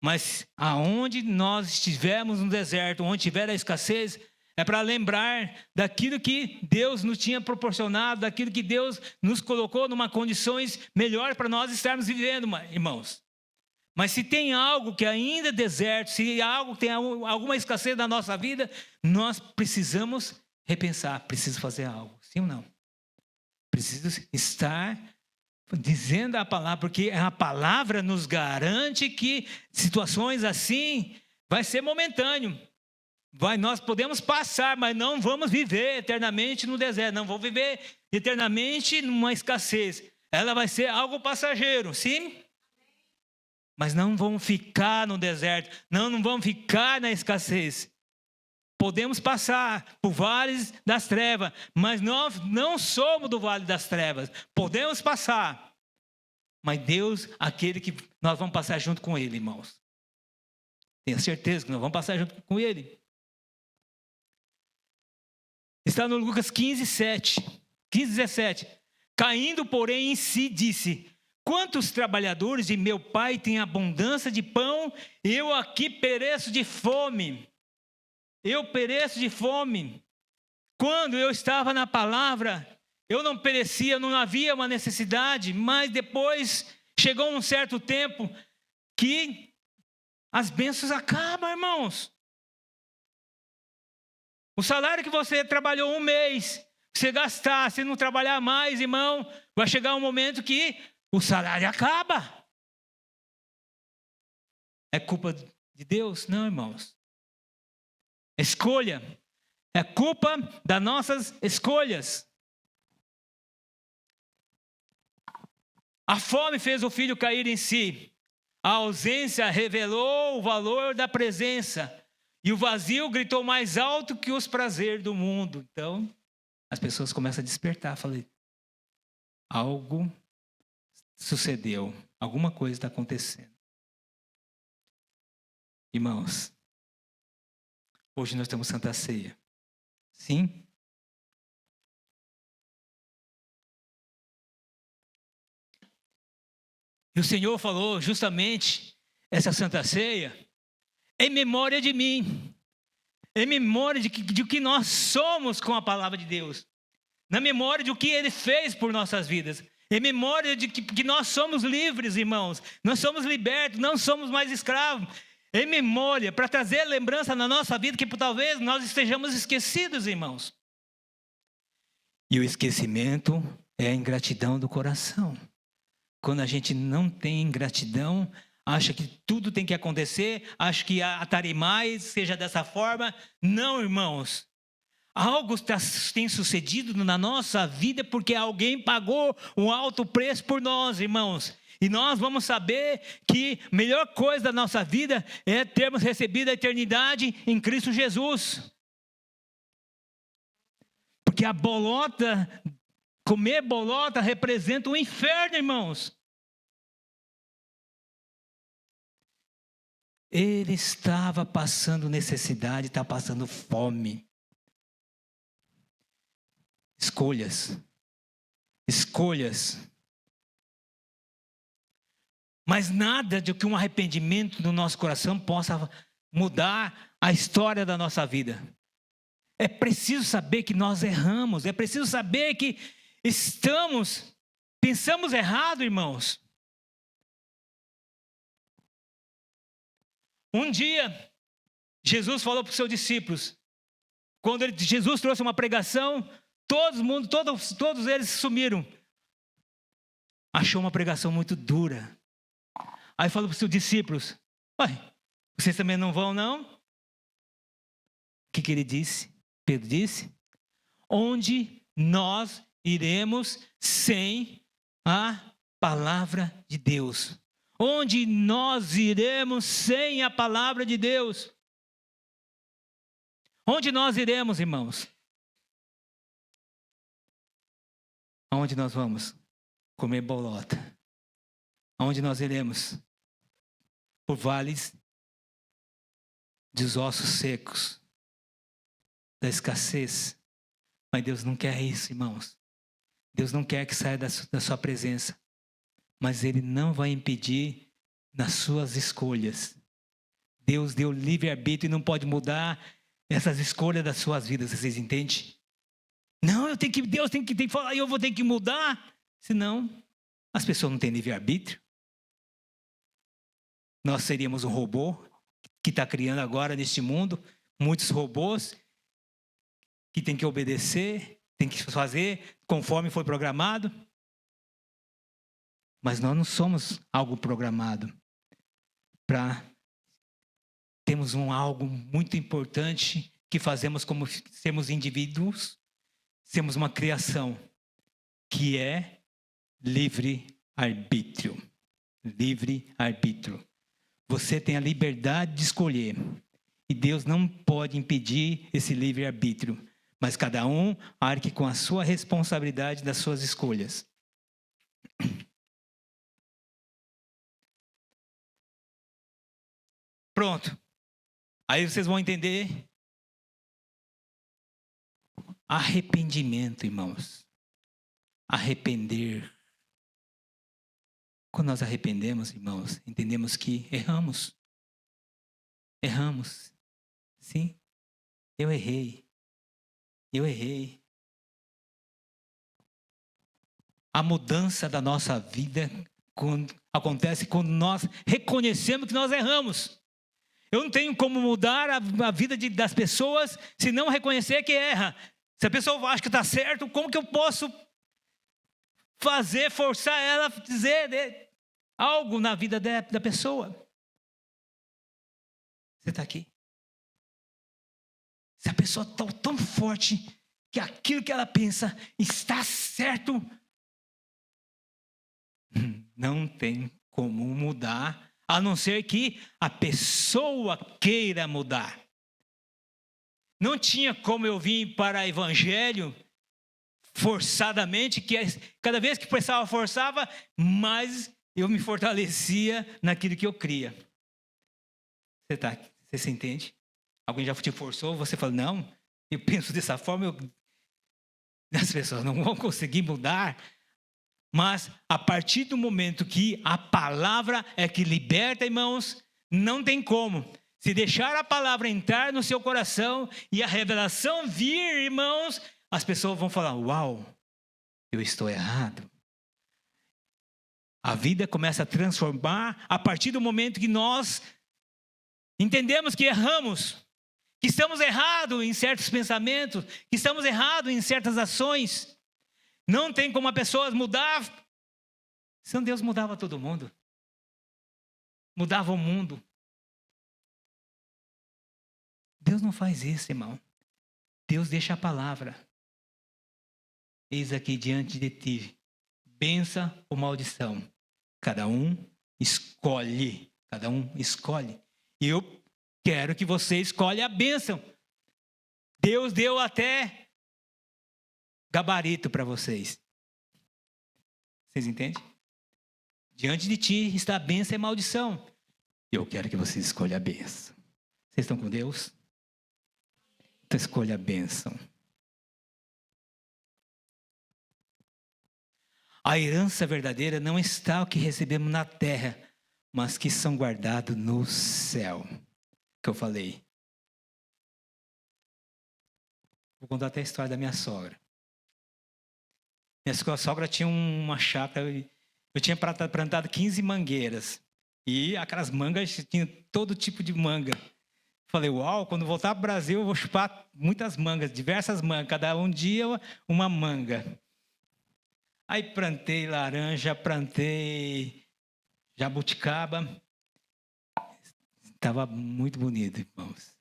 Mas aonde nós estivermos no deserto, onde tiver a escassez, é para lembrar daquilo que Deus nos tinha proporcionado, daquilo que Deus nos colocou numa condições melhores para nós estarmos vivendo, irmãos. Mas se tem algo que ainda é deserto, se algo tem alguma escassez na nossa vida, nós precisamos repensar, preciso fazer algo, sim ou não? Preciso estar dizendo a palavra, porque a palavra nos garante que situações assim vai ser momentâneo. Nós podemos passar, mas não vamos viver eternamente no deserto, não vamos viver eternamente numa escassez. Ela vai ser algo passageiro, sim? Mas não vamos ficar no deserto, não vamos ficar na escassez. Podemos passar por vales das trevas, mas nós não somos do vale das trevas. Podemos passar, mas Deus, aquele que nós vamos passar junto com Ele, irmãos. Tenho certeza que nós vamos passar junto com Ele. Está no Lucas 15:17. Caindo, porém, em si, disse: quantos trabalhadores de meu pai têm abundância de pão, eu aqui pereço de fome. Eu pereço de fome. Quando eu estava na palavra, eu não perecia, não havia uma necessidade, mas depois chegou um certo tempo que as bênçãos acabam, irmãos. O salário que você trabalhou um mês, você gastar, se não trabalhar mais, irmão, vai chegar um momento que o salário acaba. É culpa de Deus? Não, irmãos. Escolha. É culpa das nossas escolhas. A fome fez o filho cair em si. A ausência revelou o valor da presença. E o vazio gritou mais alto que os prazeres do mundo. Então, as pessoas começam a despertar. Falei, algo sucedeu. Alguma coisa está acontecendo. Irmãos, hoje nós temos Santa Ceia. Sim? E o Senhor falou justamente essa Santa Ceia em memória de mim, em memória de que nós somos com a palavra de Deus, na memória de o que Ele fez por nossas vidas, em memória de que nós somos livres, irmãos, nós somos libertos, não somos mais escravos, em memória, para trazer lembrança na nossa vida que talvez nós estejamos esquecidos, irmãos. E o esquecimento é a ingratidão do coração. Quando a gente não tem gratidão, acha que tudo tem que acontecer, acha que atarimar seja dessa forma. Não, irmãos. Algo tem sucedido na nossa vida porque alguém pagou um alto preço por nós, irmãos. E nós vamos saber que a melhor coisa da nossa vida é termos recebido a eternidade em Cristo Jesus. Porque a bolota, comer bolota representa o inferno, irmãos. Ele estava passando necessidade, está passando fome. Escolhas. Mas nada de que um arrependimento no nosso coração possa mudar a história da nossa vida. É preciso saber que nós erramos. É preciso saber que pensamos errado, irmãos. Um dia, Jesus falou para os seus discípulos, quando Jesus trouxe uma pregação, todos eles sumiram. Achou uma pregação muito dura. Aí falou para os seus discípulos, vocês também não vão, não? O que ele disse? Pedro disse, onde nós iremos sem a palavra de Deus? Onde nós iremos sem a palavra de Deus? Onde nós iremos, irmãos? Aonde nós vamos? Comer bolota. Aonde nós iremos? Por vales dos ossos secos, da escassez. Mas Deus não quer isso, irmãos. Deus não quer que saia da sua presença. Mas Ele não vai impedir nas suas escolhas. Deus deu livre-arbítrio e não pode mudar essas escolhas das suas vidas, vocês entendem? Não, Deus tem que falar e eu vou ter que mudar. Senão, as pessoas não têm livre-arbítrio. Nós seríamos um robô que está criando agora neste mundo, muitos robôs que tem que obedecer, tem que fazer conforme foi programado. Mas nós não somos algo programado. Temos algo muito importante que fazemos como sermos indivíduos, temos uma criação que é livre-arbítrio. Livre-arbítrio. Você tem a liberdade de escolher. E Deus não pode impedir esse livre-arbítrio. Mas cada um arque com a sua responsabilidade das suas escolhas. Pronto. Aí vocês vão entender. Arrependimento, irmãos. Arrepender. Quando nós arrependemos, irmãos, entendemos que erramos. Erramos. Sim, eu errei. A mudança da nossa vida acontece quando nós reconhecemos que nós erramos. Eu não tenho como mudar a vida das pessoas se não reconhecer que erra. Se a pessoa acha que está certo, como que eu posso forçar ela a dizer algo na vida da pessoa? Você está aqui? Se a pessoa está tão forte que aquilo que ela pensa está certo, não tem como mudar, a não ser que a pessoa queira mudar. Não tinha como eu vir para o evangelho forçadamente, que cada vez que precisava forçava, mais eu me fortalecia naquilo que eu cria. Você se entende? Alguém já te forçou, você fala, não, eu penso dessa forma, as pessoas não vão conseguir mudar. Mas a partir do momento que a palavra é que liberta, irmãos, não tem como. Se deixar a palavra entrar no seu coração e a revelação vir, irmãos, as pessoas vão falar, uau, eu estou errado. A vida começa a transformar a partir do momento que nós entendemos que erramos, que estamos errados em certos pensamentos, que estamos errados em certas ações. Não tem como a pessoa mudar. Senão Deus mudava todo mundo. Mudava o mundo. Deus não faz isso, irmão. Deus deixa a palavra. Eis aqui diante de ti, bênção ou maldição. Cada um escolhe. Cada um escolhe. E eu quero que você escolha a bênção. Deus deu até gabarito para vocês. Vocês entendem? Diante de ti está a bênção e a maldição. Eu quero que você escolha a bênção. Vocês estão com Deus? Então escolha a bênção. A herança verdadeira não está o que recebemos na terra, mas que são guardados no céu. Que eu falei. Vou contar até a história da minha sogra. Minha sogra tinha uma chácara, eu tinha plantado 15 mangueiras. E aquelas mangas, tinha todo tipo de manga. Falei, uau, quando voltar para o Brasil eu vou chupar muitas mangas, diversas mangas, cada um dia uma manga. Aí plantei laranja, plantei jabuticaba. Estava muito bonito, irmãos.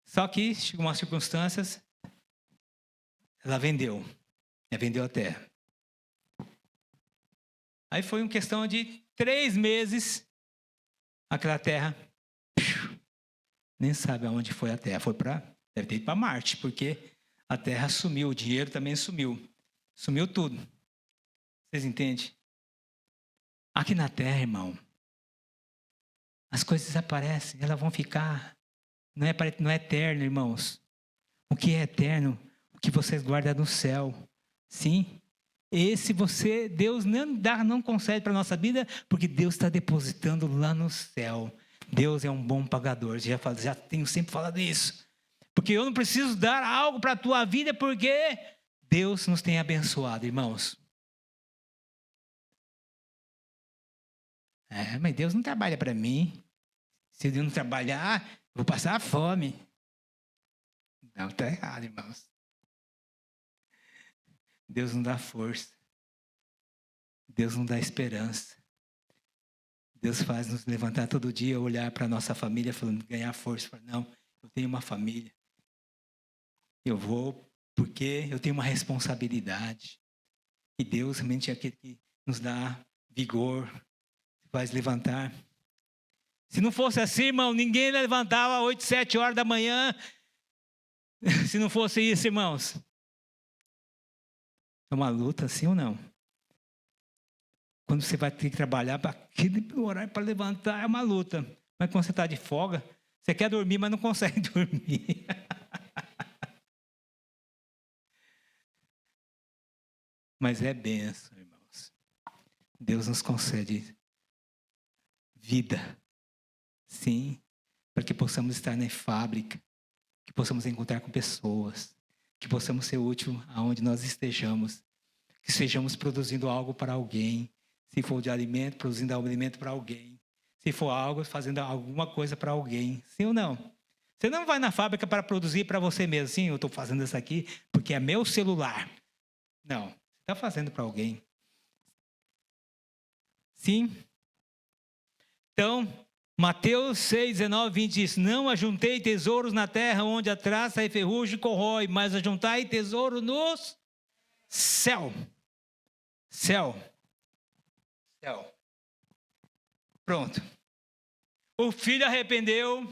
Só que chegou umas circunstâncias, ela vendeu a terra. Aí foi uma questão de 3 meses, aquela terra, nem sabe aonde foi a terra, deve ter ido para Marte, porque a terra sumiu, o dinheiro também sumiu tudo. Vocês entendem? Aqui na terra, irmão, as coisas desaparecem, elas vão ficar, não é eterno, irmãos. O que é eterno? O que vocês guardam no céu. Sim. Deus não concede para a nossa vida, porque Deus está depositando lá no céu. Deus é um bom pagador. Já tenho sempre falado isso. Porque eu não preciso dar algo para a tua vida, porque Deus nos tem abençoado, irmãos. Mas Deus não trabalha para mim. Se Deus não trabalhar, eu vou passar fome. Não, está errado, irmãos. Deus não dá força. Deus não dá esperança. Deus faz nos levantar todo dia, olhar para a nossa família, falando, ganhar força. Não, eu tenho uma família. Eu vou porque eu tenho uma responsabilidade. E Deus realmente é aquele que nos dá vigor, faz levantar. Se não fosse assim, irmão, ninguém levantava 8, 7 horas da manhã. Se não fosse isso, irmãos. É uma luta, sim ou não? Quando você vai ter que trabalhar para aquele horário para levantar, é uma luta. Mas quando você está de folga, você quer dormir, mas não consegue dormir. Mas é bênção, irmãos. Deus nos concede vida. Sim, para que possamos estar na fábrica, que possamos encontrar com pessoas, que possamos ser úteis aonde nós estejamos, que estejamos produzindo algo para alguém, se for de alimento, produzindo alimento para alguém, se for algo, fazendo alguma coisa para alguém. Sim ou não? Você não vai na fábrica para produzir para você mesmo. Sim, eu estou fazendo isso aqui porque é meu celular. Não, você está fazendo para alguém. Sim. Então, Mateus 6, 19, 20 diz: não ajuntei tesouros na terra onde a traça e ferrugem corrói, mas ajuntai tesouro nos céu. Céu. Céu. Pronto. O filho arrependeu.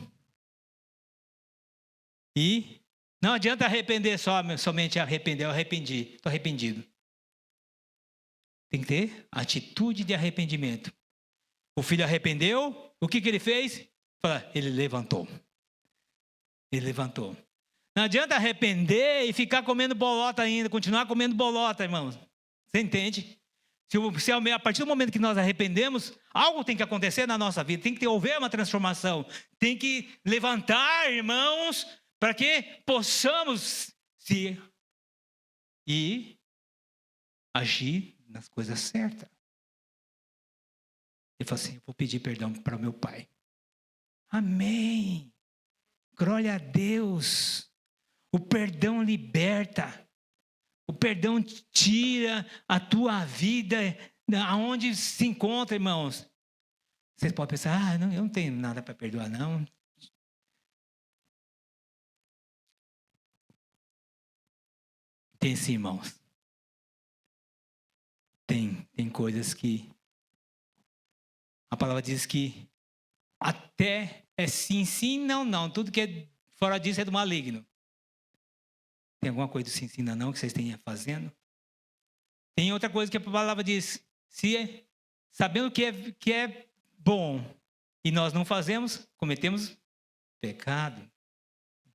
E não adianta arrepender somente arrepender. Eu arrependi. Estou arrependido. Tem que ter atitude de arrependimento. O filho arrependeu. O que ele fez? Ele levantou. Ele levantou. Não adianta arrepender e ficar comendo bolota ainda. Continuar comendo bolota, irmãos. Você entende? Se a partir do momento que nós arrependemos, algo tem que acontecer na nossa vida. Tem que houver uma transformação. Tem que levantar, irmãos, para que possamos e agir nas coisas certas. Ele falou assim: eu vou pedir perdão para o meu pai. Amém. Glória a Deus. O perdão liberta. O perdão tira a tua vida aonde se encontra, irmãos. Vocês podem pensar: não, eu não tenho nada para perdoar, não. Tem sim, irmãos. Tem coisas que a palavra diz que até é sim, sim, não, não. Tudo que é fora disso é do maligno. Tem alguma coisa do sim, sim, não, não que vocês tenham fazendo? Tem outra coisa que a palavra diz: sabendo que é bom e nós não fazemos, cometemos pecado.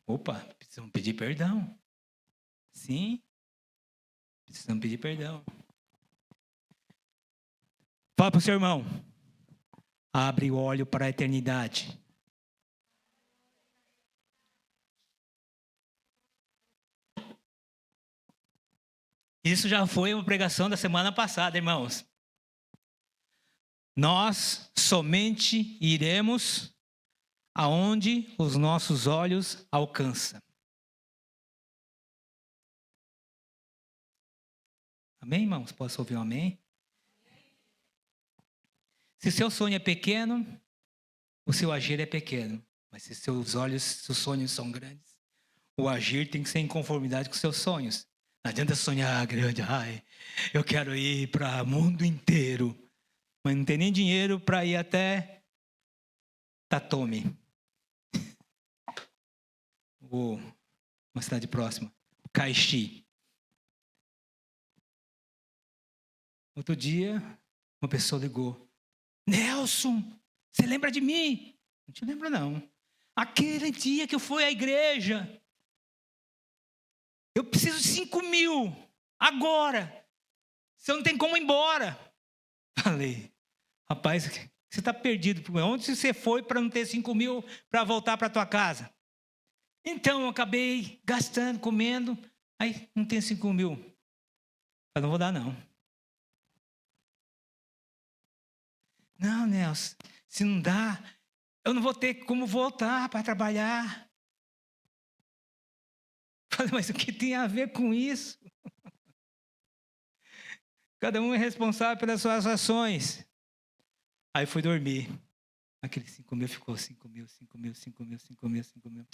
Opa, precisamos pedir perdão. Sim, precisamos pedir perdão. Fala para o seu irmão: abre o olho para a eternidade. Isso já foi uma pregação da semana passada, irmãos. Nós somente iremos aonde os nossos olhos alcançam. Amém, irmãos? Posso ouvir um amém? Se seu sonho é pequeno, o seu agir é pequeno. Mas se seus sonhos são grandes, o agir tem que ser em conformidade com seus sonhos. Não adianta sonhar grande. Ai, eu quero ir para o mundo inteiro. Mas não tem nem dinheiro para ir até Tatome. Ou uma cidade próxima. Caixi. Outro dia, uma pessoa ligou: Nelson, você lembra de mim? Não te lembro, não. Aquele dia que eu fui à igreja, eu preciso de 5.000 agora. Você não tem como ir embora. Falei: rapaz, você está perdido. Onde você foi para não ter 5.000 para voltar para a tua casa? Então eu acabei gastando, comendo. Aí não tem 5.000. Eu não vou dar, não. Não, Nelson, se não dá, eu não vou ter como voltar para trabalhar. Falei: mas o que tem a ver com isso? Cada um é responsável pelas suas ações. Aí fui dormir. Aquele 5.000 ficou 5.000.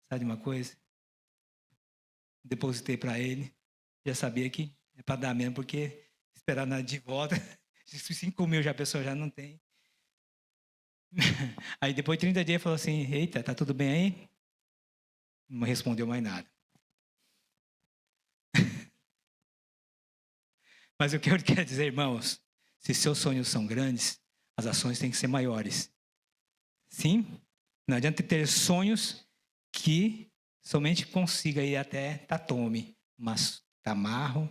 Sabe de uma coisa? Depositei para ele. Já sabia que é para dar mesmo, porque esperar nada de volta. 5.000 já a pessoa já não tem. Aí depois de 30 dias falou assim: eita, tá tudo bem aí? Não respondeu mais nada. Mas o que eu quero dizer, irmãos, se seus sonhos são grandes, as ações têm que ser maiores. Sim? Não adianta ter sonhos que somente consiga ir até Tatome, mas Tamarro,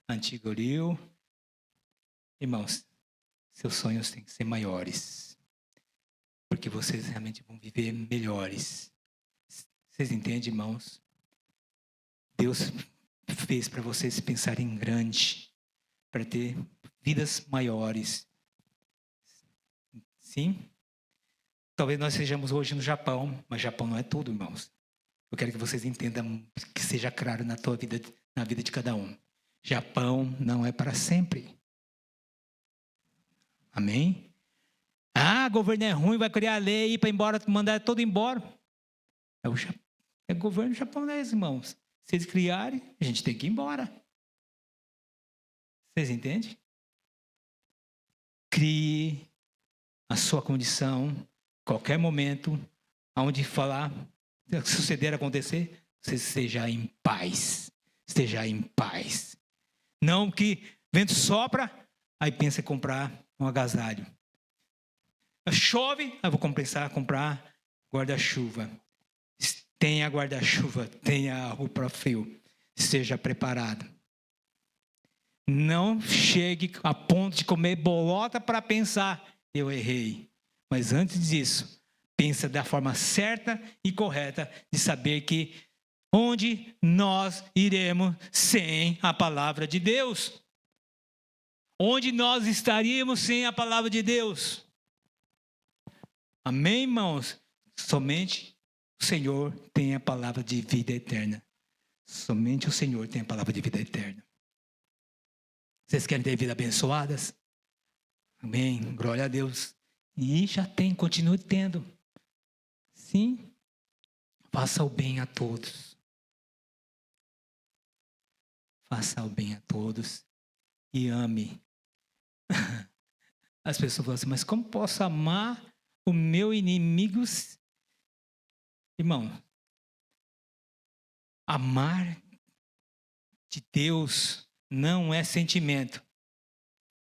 antiga Oriu. Irmãos, seus sonhos têm que ser maiores, porque vocês realmente vão viver melhores. Vocês entendem, irmãos? Deus fez para vocês pensarem grande, para ter vidas maiores. Sim? Talvez nós sejamos hoje no Japão, mas Japão não é tudo, irmãos. Eu quero que vocês entendam, que seja claro na tua vida, na vida de cada um. Japão não é para sempre. Amém? Ah, governo é ruim, vai criar lei para embora, mandar todo embora. É o governo japonês, irmãos. Se eles criarem, a gente tem que ir embora. Vocês entendem? Crie a sua condição, qualquer momento, aonde falar, se suceder, acontecer, você esteja em paz. Esteja em paz. Não que vento sopra, aí pensa em comprar um agasalho. Chove, aí vou comprar guarda-chuva. Tenha guarda-chuva, tenha roupa frio. Esteja preparado. Não chegue a ponto de comer bolota para pensar, eu errei. Mas antes disso, pensa da forma certa e correta de saber que onde nós iremos sem a palavra de Deus? Onde nós estaríamos sem a palavra de Deus? Amém, irmãos? Somente o Senhor tem a palavra de vida eterna. Somente o Senhor tem a palavra de vida eterna. Vocês querem ter vida abençoadas? Amém. Glória a Deus. E já tem, continue tendo. Sim. Faça o bem a todos. Faça o bem a todos. E ame. As pessoas falam assim, mas como posso amar o meu inimigo? Irmão, amar de Deus não é sentimento.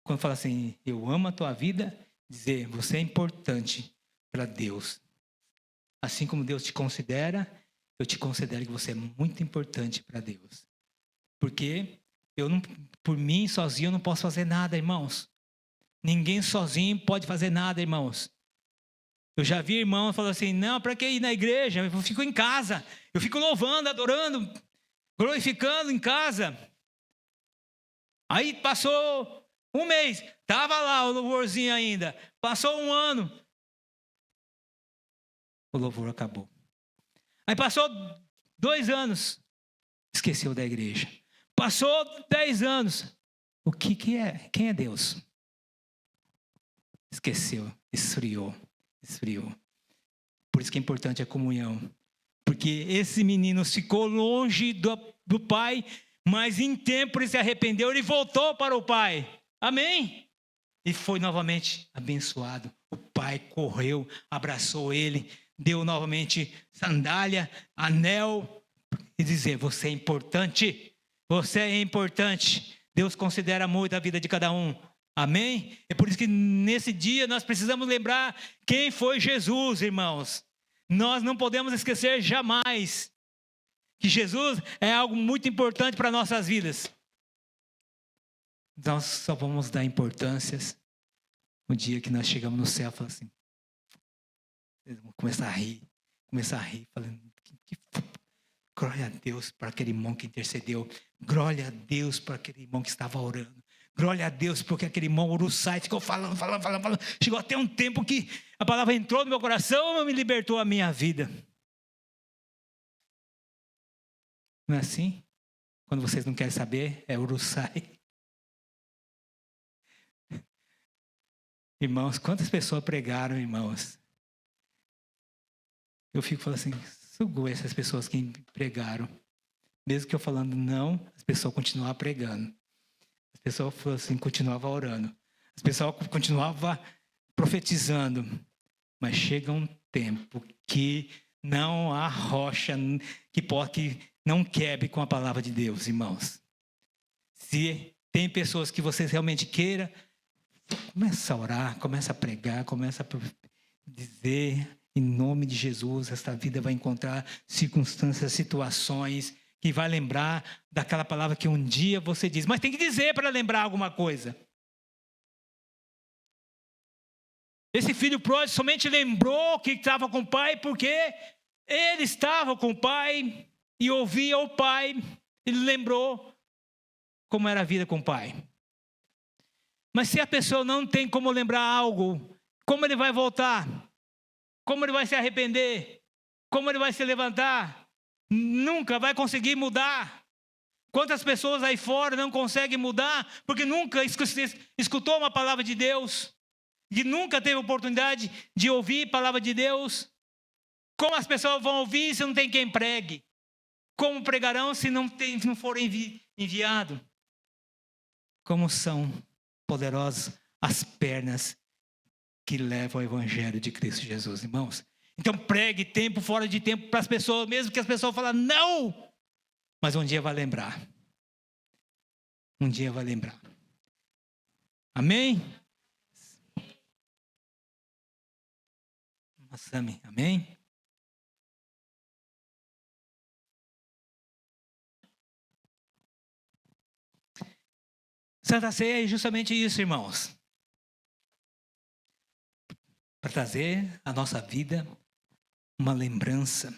Quando fala assim, eu amo a tua vida, dizer, você é importante para Deus. Assim como Deus te considera, eu te considero que você é muito importante para Deus. Porque por mim sozinho eu não posso fazer nada, irmãos. Ninguém sozinho pode fazer nada, irmãos. Eu já vi irmão falando assim, não, para que ir na igreja? Eu fico em casa. Eu fico louvando, adorando, glorificando em casa. Aí passou um mês, estava lá o louvorzinho ainda. Passou um ano, o louvor acabou. Aí passou 2 anos, esqueceu da igreja. Passou 10 anos, o que é? Quem é Deus? Esqueceu, esfriou. Por isso que é importante a comunhão. Porque esse menino ficou longe do pai, mas em tempo ele se arrependeu, ele voltou para o pai. Amém? E foi novamente abençoado. O pai correu, abraçou ele, deu novamente sandália, anel, e dizer, você é importante. Você é importante. Deus considera muito a vida de cada um. Amém? É por isso que nesse dia nós precisamos lembrar quem foi Jesus, irmãos. Nós não podemos esquecer jamais que Jesus é algo muito importante para nossas vidas. Nós só vamos dar importâncias no dia que nós chegamos no céu e falamos assim, vamos começar a rir, falando, glória a Deus para aquele irmão que intercedeu, glória a Deus para aquele irmão que estava orando. Glória a Deus, porque aquele irmão Uruçai ficou falando. Chegou até um tempo que a palavra entrou no meu coração e me libertou a minha vida. Não é assim? Quando vocês não querem saber, é Uruçai. Irmãos, quantas pessoas pregaram, irmãos? Eu fico falando assim, sugou essas pessoas que pregaram. Mesmo que eu falando não, as pessoas continuavam pregando. As pessoas assim, continuavam orando. As pessoas continuavam profetizando. Mas chega um tempo que não há rocha que não quebre com a palavra de Deus, irmãos. Se tem pessoas que vocês realmente queiram, começa a orar, começa a pregar, começa a dizer, em nome de Jesus, esta vida vai encontrar circunstâncias, situações, que vai lembrar daquela palavra que um dia você diz. Mas tem que dizer para lembrar alguma coisa. Esse filho pródigo somente lembrou que estava com o pai porque ele estava com o pai e ouvia o pai. Ele lembrou como era a vida com o pai. Mas se a pessoa não tem como lembrar algo Como ele vai voltar? Como ele vai se arrepender? Como ele vai se levantar? Nunca vai conseguir mudar. Quantas pessoas aí fora não conseguem mudar porque nunca escutou uma palavra de Deus, e nunca teve oportunidade de ouvir a palavra de Deus? Como as pessoas vão ouvir se não tem quem pregue? Como pregarão se não forem enviados? Como são poderosas as pernas que levam ao evangelho de Cristo Jesus, irmãos. Então pregue tempo fora de tempo para as pessoas, mesmo que as pessoas falem não, mas um dia vai lembrar. Um dia vai lembrar. Amém? Massami, amém? Santa Ceia é justamente isso, irmãos. Para trazer à nossa vida uma lembrança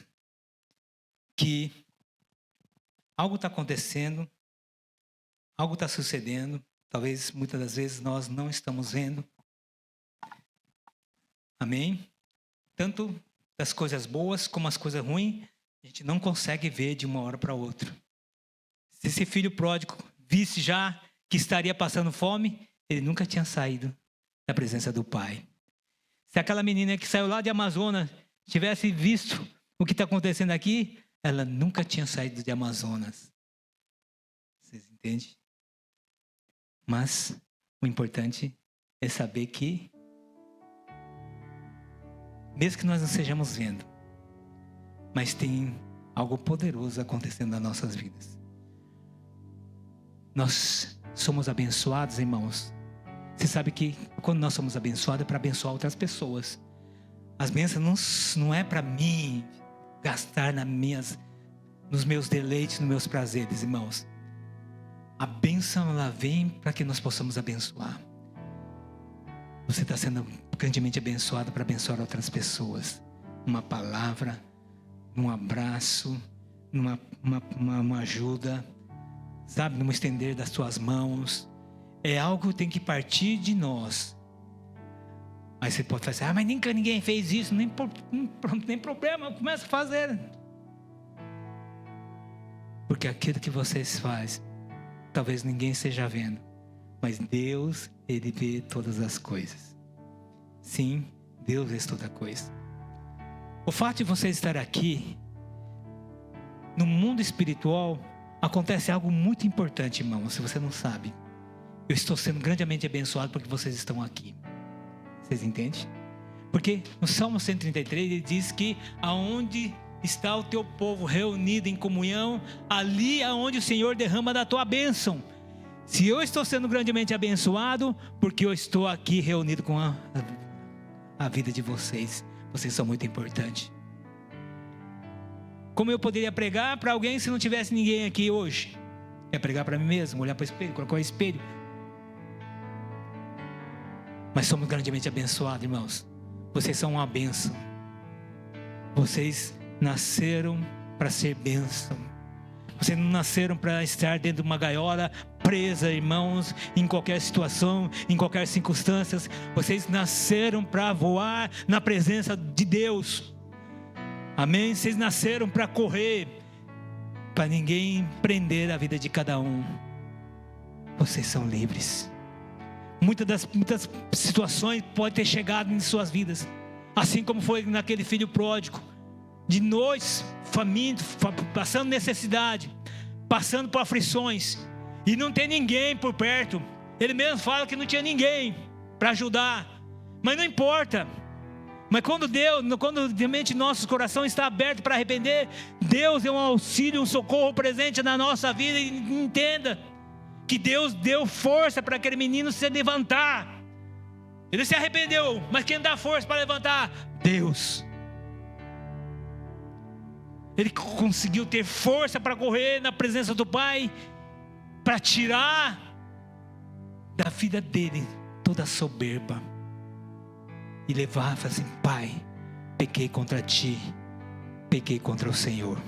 que algo está acontecendo, algo está sucedendo, talvez muitas das vezes nós não estamos vendo. Amém? Tanto das coisas boas como as coisas ruins, a gente não consegue ver de uma hora para outra. Se esse filho pródigo visse já que estaria passando fome, ele nunca tinha saído da presença do pai. Se aquela menina que saiu lá de Amazonas tivesse visto o que está acontecendo aqui, ela nunca tinha saído de Amazonas. Vocês entendem? Mas o importante é saber que, mesmo que nós não estejamos vendo, mas tem algo poderoso acontecendo nas nossas vidas. Nós somos abençoados, irmãos. Você sabe que quando nós somos abençoados é para abençoar outras pessoas. As bênçãos não é para mim gastar nos meus deleites, nos meus prazeres, irmãos. A bênção, ela vem para que nós possamos abençoar. Você está sendo grandemente abençoado para abençoar outras pessoas. Uma palavra, um abraço, uma ajuda, sabe, num estender das suas mãos. É algo que tem que partir de nós. Aí você pode falar assim, mas nunca ninguém fez isso. Nem problema, começa a fazer. Porque aquilo que vocês fazem, talvez ninguém esteja vendo, mas Deus, Ele vê todas as coisas. Sim, Deus vê toda coisa. O fato de vocês estar aqui, no mundo espiritual, acontece algo muito importante, irmão, se você não sabe. Eu estou sendo grandemente abençoado porque vocês estão aqui. Vocês entendem? Porque no Salmo 133 ele diz que aonde está o teu povo reunido em comunhão, ali é onde o Senhor derrama da tua bênção. Se eu estou sendo grandemente abençoado, porque eu estou aqui reunido com a vida de vocês. Vocês são muito importantes. Como eu poderia pregar para alguém se não tivesse ninguém aqui hoje? É pregar para mim mesmo, olhar para o espelho, colocar o espelho. Mas somos grandemente abençoados, irmãos. Vocês são uma bênção. Vocês nasceram para ser bênção. Vocês não nasceram para estar dentro de uma gaiola, presa, irmãos, em qualquer situação, em qualquer circunstância. Vocês nasceram para voar na presença de Deus. Amém? Vocês nasceram para correr, para ninguém prender a vida de cada um. Vocês são livres. Muitas situações podem ter chegado em suas vidas, assim como foi naquele filho pródigo, de noite, faminto, passando necessidade, passando por aflições, e não tem ninguém por perto. Ele mesmo fala que não tinha ninguém para ajudar, mas não importa. Mas quando realmente nosso coração está aberto para arrepender, Deus é um auxílio, um socorro presente na nossa vida. E entenda que Deus deu força para aquele menino se levantar. Ele se arrependeu, mas quem dá força para levantar? Deus. Ele conseguiu ter força para correr na presença do Pai, para tirar da vida dele toda a soberba e levar e falar assim: Pai, pequei contra ti, pequei contra o Senhor,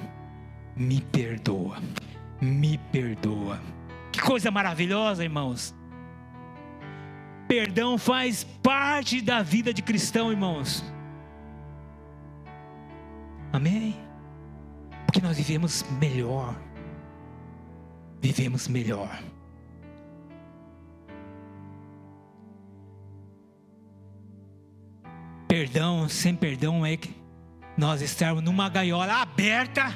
me perdoa, me perdoa. Que coisa maravilhosa, irmãos. Perdão faz parte da vida de cristão, irmãos. Amém? Porque nós vivemos melhor. Vivemos melhor. Perdão, sem perdão é que nós estarmos numa gaiola aberta,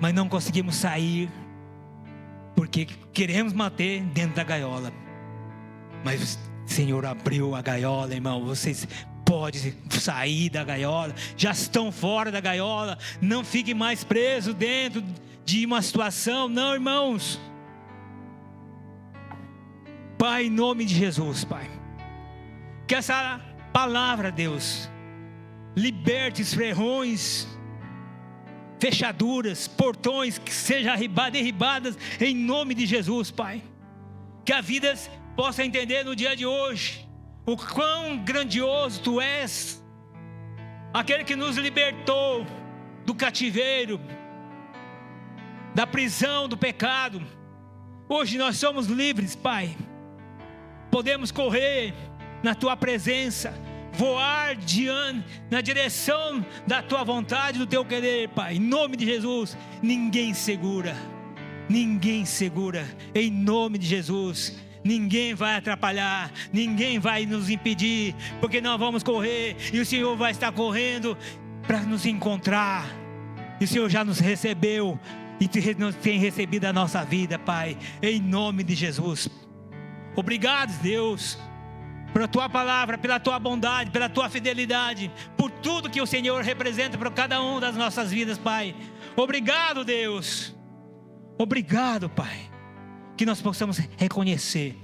mas não conseguimos sair, porque queremos manter dentro da gaiola. Mas o Senhor abriu a gaiola, irmão. Vocês podem sair da gaiola, já estão fora da gaiola. Não fiquem mais presos dentro de uma situação, não, irmãos. Pai, em nome de Jesus, Pai, que essa palavra, Deus, liberte os ferrões, fechaduras, portões que sejam derribadas em nome de Jesus, Pai. Que a vida possa entender no dia de hoje o quão grandioso Tu és, aquele que nos libertou do cativeiro, da prisão, do pecado. Hoje nós somos livres, Pai. Podemos correr na Tua presença, voar na direção da Tua vontade, do Teu querer, Pai. Em nome de Jesus, ninguém segura, em nome de Jesus. Ninguém vai atrapalhar, ninguém vai nos impedir, porque nós vamos correr e o Senhor vai estar correndo para nos encontrar. E o Senhor já nos recebeu e tem recebido a nossa vida, Pai, em nome de Jesus. Obrigado, Deus, pela Tua palavra, pela Tua bondade, pela Tua fidelidade, por tudo que o Senhor representa para cada um das nossas vidas, Pai. Obrigado, Deus. Obrigado, Pai. Que nós possamos reconhecer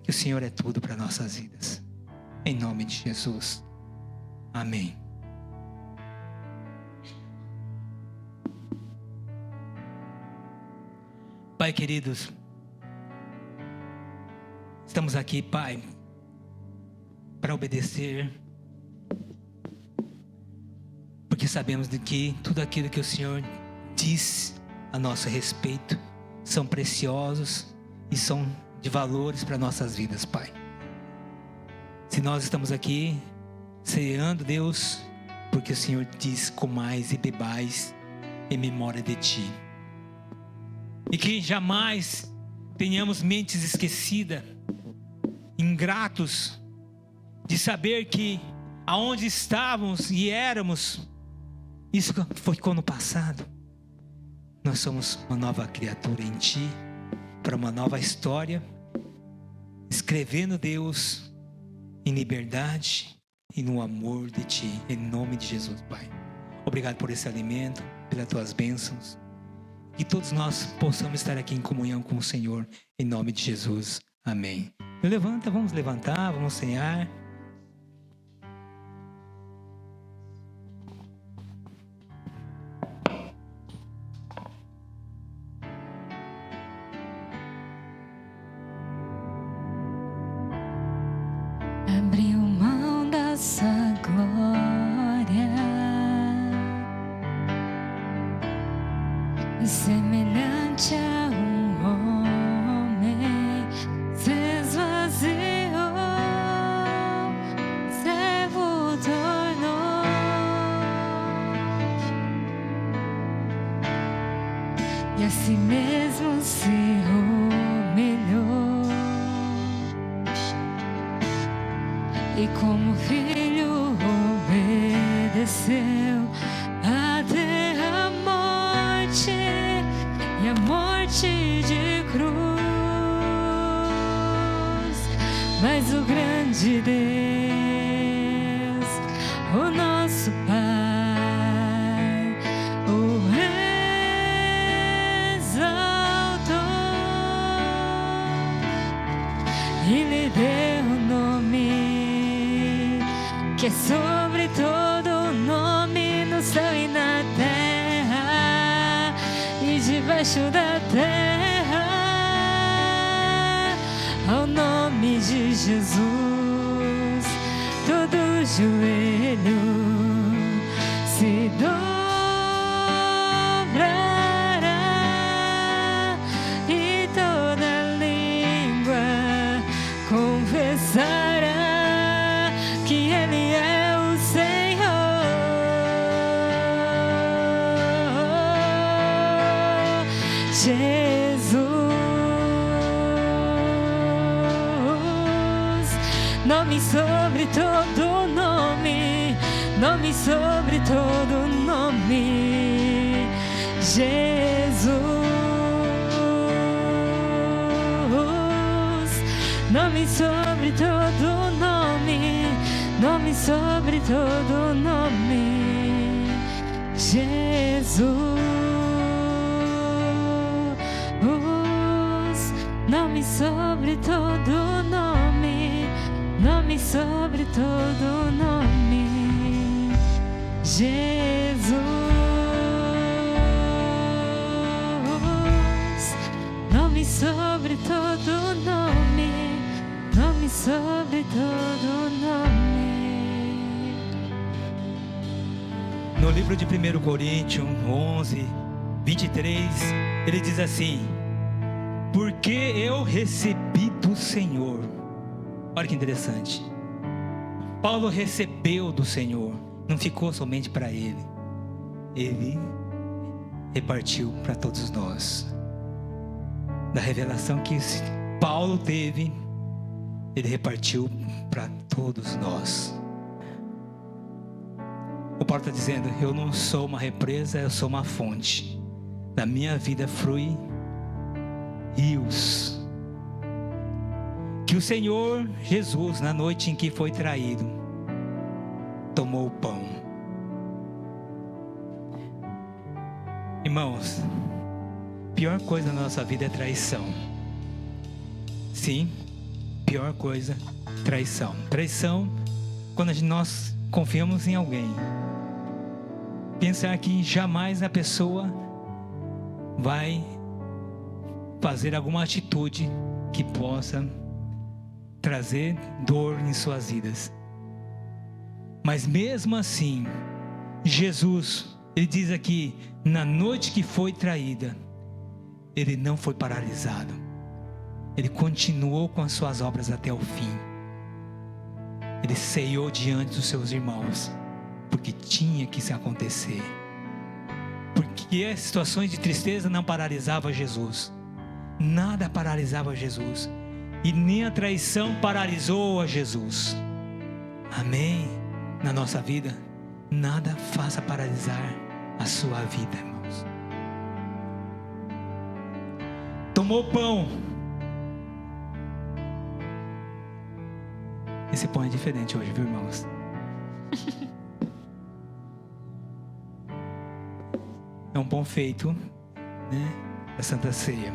que o Senhor é tudo para nossas vidas. Em nome de Jesus. Amém. Pai queridos, estamos aqui, Pai, para obedecer, porque sabemos de que tudo aquilo que o Senhor diz a nosso respeito são preciosos e são de valores para nossas vidas, Pai. Se nós estamos aqui ceando, Deus, porque o Senhor diz: comais e bebais em memória de Ti. E que jamais tenhamos mentes esquecidas, ingratos, de saber que aonde estávamos e éramos, isso ficou no passado. Nós somos uma nova criatura em Ti, para uma nova história, escrevendo, Deus, em liberdade e no amor de Ti, em nome de Jesus, Pai. Obrigado por esse alimento, pelas Tuas bênçãos, que todos nós possamos estar aqui em comunhão com o Senhor, em nome de Jesus, amém. Vamos levantar, vamos cear. Abriu mão da sua glória, semelhante a homem, se esvaziou, servo tornou, e a si mesmo se humilhou, e como filho obedeceu até a morte, e a morte de cruz. Mas o grande Deus, o nosso Pai, o exaltou e lhe deu o nome que é sobre todo nome, no céu e na terra e debaixo da terra. Ao nome de Jesus, todo joelho se dobrará e toda língua confessará que Ele é o Senhor. Jesus, nome sobre todo nome, nome sobre todo nome. Jesus, nome sobre todo nome, nome sobre todo nome. Jesus, nome sobre todo nome, nome sobre todo nome. Jesus, nome sobre todo nome, nome sobre todo nome. No livro de 1 Coríntios 11, 23, ele diz assim: porque eu recebi do Senhor. Olha que interessante. Paulo recebeu do Senhor, não ficou somente para ele. Ele repartiu para todos nós. Da revelação que Paulo teve, ele repartiu para todos nós. O Paulo está dizendo: eu não sou uma represa, eu sou uma fonte. Da minha vida flui rios. Que o Senhor Jesus, na noite em que foi traído, tomou o pão. Irmãos, pior coisa na nossa vida é traição. Sim, pior coisa, traição. Traição quando nós confiamos em alguém. Pensar que jamais a pessoa vai fazer alguma atitude que possa trazer dor em suas vidas. Mas mesmo assim, Jesus, ele diz aqui, na noite que foi traída, ele não foi paralisado. Ele continuou com as suas obras até o fim. Ele ceiou diante dos seus irmãos, porque tinha que se acontecer. Porque as situações de tristeza não paralisavam Jesus. Nada paralisava Jesus. E nem a traição paralisou a Jesus. Amém? Na nossa vida, nada faça paralisar a sua vida, irmãos. Tomou pão. Esse pão é diferente hoje, viu, irmãos? É um pão feito, né, da Santa Ceia.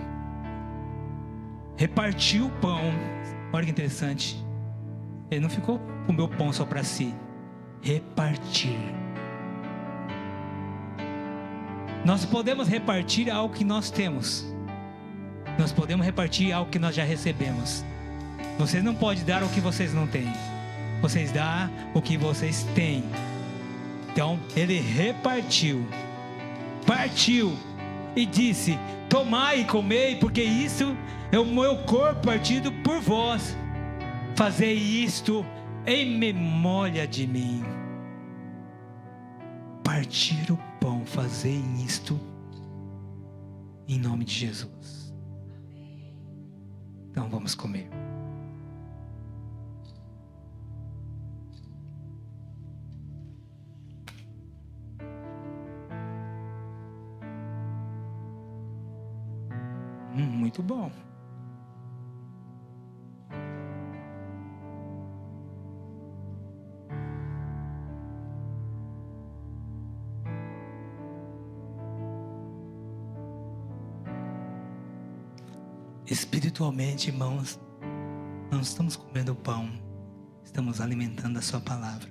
Repartiu o pão. Olha que interessante. Ele não ficou com o meu pão só para si. Repartir. Nós podemos repartir algo que nós temos. Nós podemos repartir algo que nós já recebemos. Vocês não podem dar o que vocês não têm. Vocês dão o que vocês têm. Então, ele repartiu. Partiu. E disse: tomai e comei, porque isso é o meu corpo partido por vós. Fazei isto em memória de mim. Partir o pão, fazei isto em nome de Jesus. Então vamos comer. Muito bom. Espiritualmente, irmãos, não estamos comendo pão, estamos alimentando a sua palavra.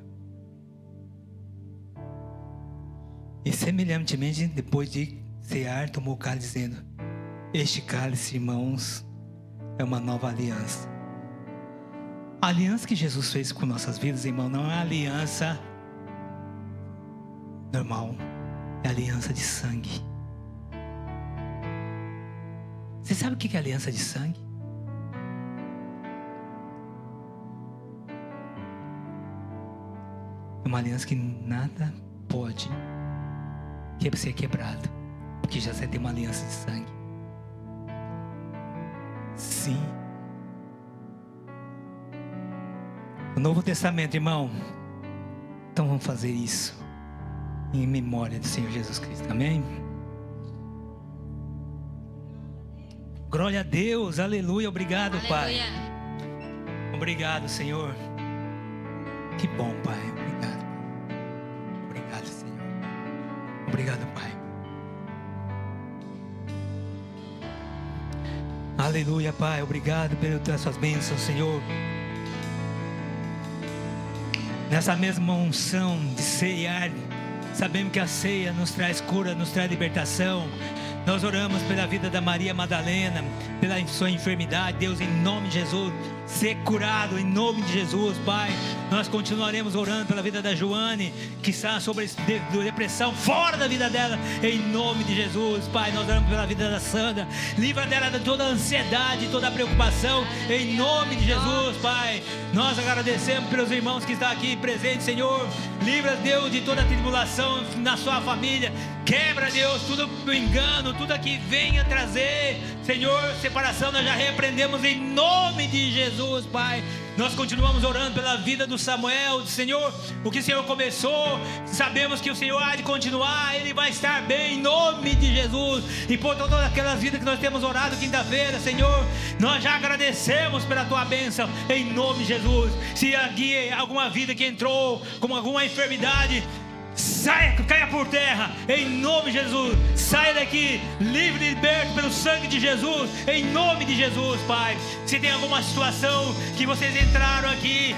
E semelhantemente, depois de cear, tomou o cálice dizendo: este cálice, irmãos, é uma nova aliança. A aliança que Jesus fez com nossas vidas, irmão, não é aliança normal, é aliança de sangue. Você sabe o que é aliança de sangue? uma aliança que nada pode ser quebrado, porque já você tem uma aliança de sangue. Sim. O Novo Testamento, irmão. Então vamos fazer isso em memória do Senhor Jesus Cristo. Amém? Glória a Deus, aleluia, obrigado, Aleluia. Pai. Obrigado, Senhor. Que bom, Pai. Obrigado. Obrigado, Senhor. Obrigado, Pai. Aleluia, Pai. Obrigado pelas suas bênçãos, Senhor. Nessa mesma unção de ceiar, sabemos que a ceia nos traz cura, nos traz libertação. Nós oramos pela vida da Maria Madalena, pela sua enfermidade, Deus, em nome de Jesus, ser curado em nome de Jesus, Pai. Nós continuaremos orando pela vida da Joane, que está sobre depressão, fora da vida dela, em nome de Jesus, Pai. Nós oramos pela vida da Sandra, livra dela de toda a ansiedade, toda a preocupação, em nome de Jesus, Pai. Nós agradecemos pelos irmãos que estão aqui presentes, Senhor. Livra, Deus, de toda a tribulação na sua família. Quebra, Deus, tudo o engano, tudo que venha trazer, Senhor, separação, nós já repreendemos em nome de Jesus, Pai. Nós continuamos orando pela vida do Samuel, Senhor, o que o Senhor começou, sabemos que o Senhor há de continuar, ele vai estar bem em nome de Jesus. E por todas aquelas vidas que nós temos orado quinta-feira, Senhor, nós já agradecemos pela tua bênção em nome de Jesus. Se aqui alguma vida que entrou com alguma enfermidade, saia, caia por terra, em nome de Jesus. Saia daqui, livre e liberto pelo sangue de Jesus, em nome de Jesus, Pai. Se tem alguma situação que vocês entraram aqui,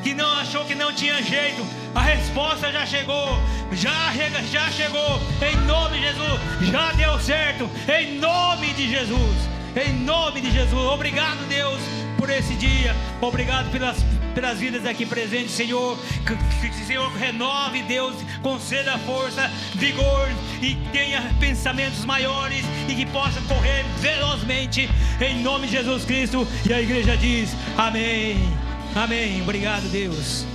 que não achou que não tinha jeito, a resposta já chegou, já chegou, em nome de Jesus, já deu certo, em nome de Jesus, em nome de Jesus. Obrigado, Deus, por esse dia, obrigado pelas vidas aqui presentes, Senhor. Que o Senhor renove, Deus, conceda força, vigor e tenha pensamentos maiores e que possa correr velozmente em nome de Jesus Cristo. E a igreja diz amém, amém. Obrigado, Deus.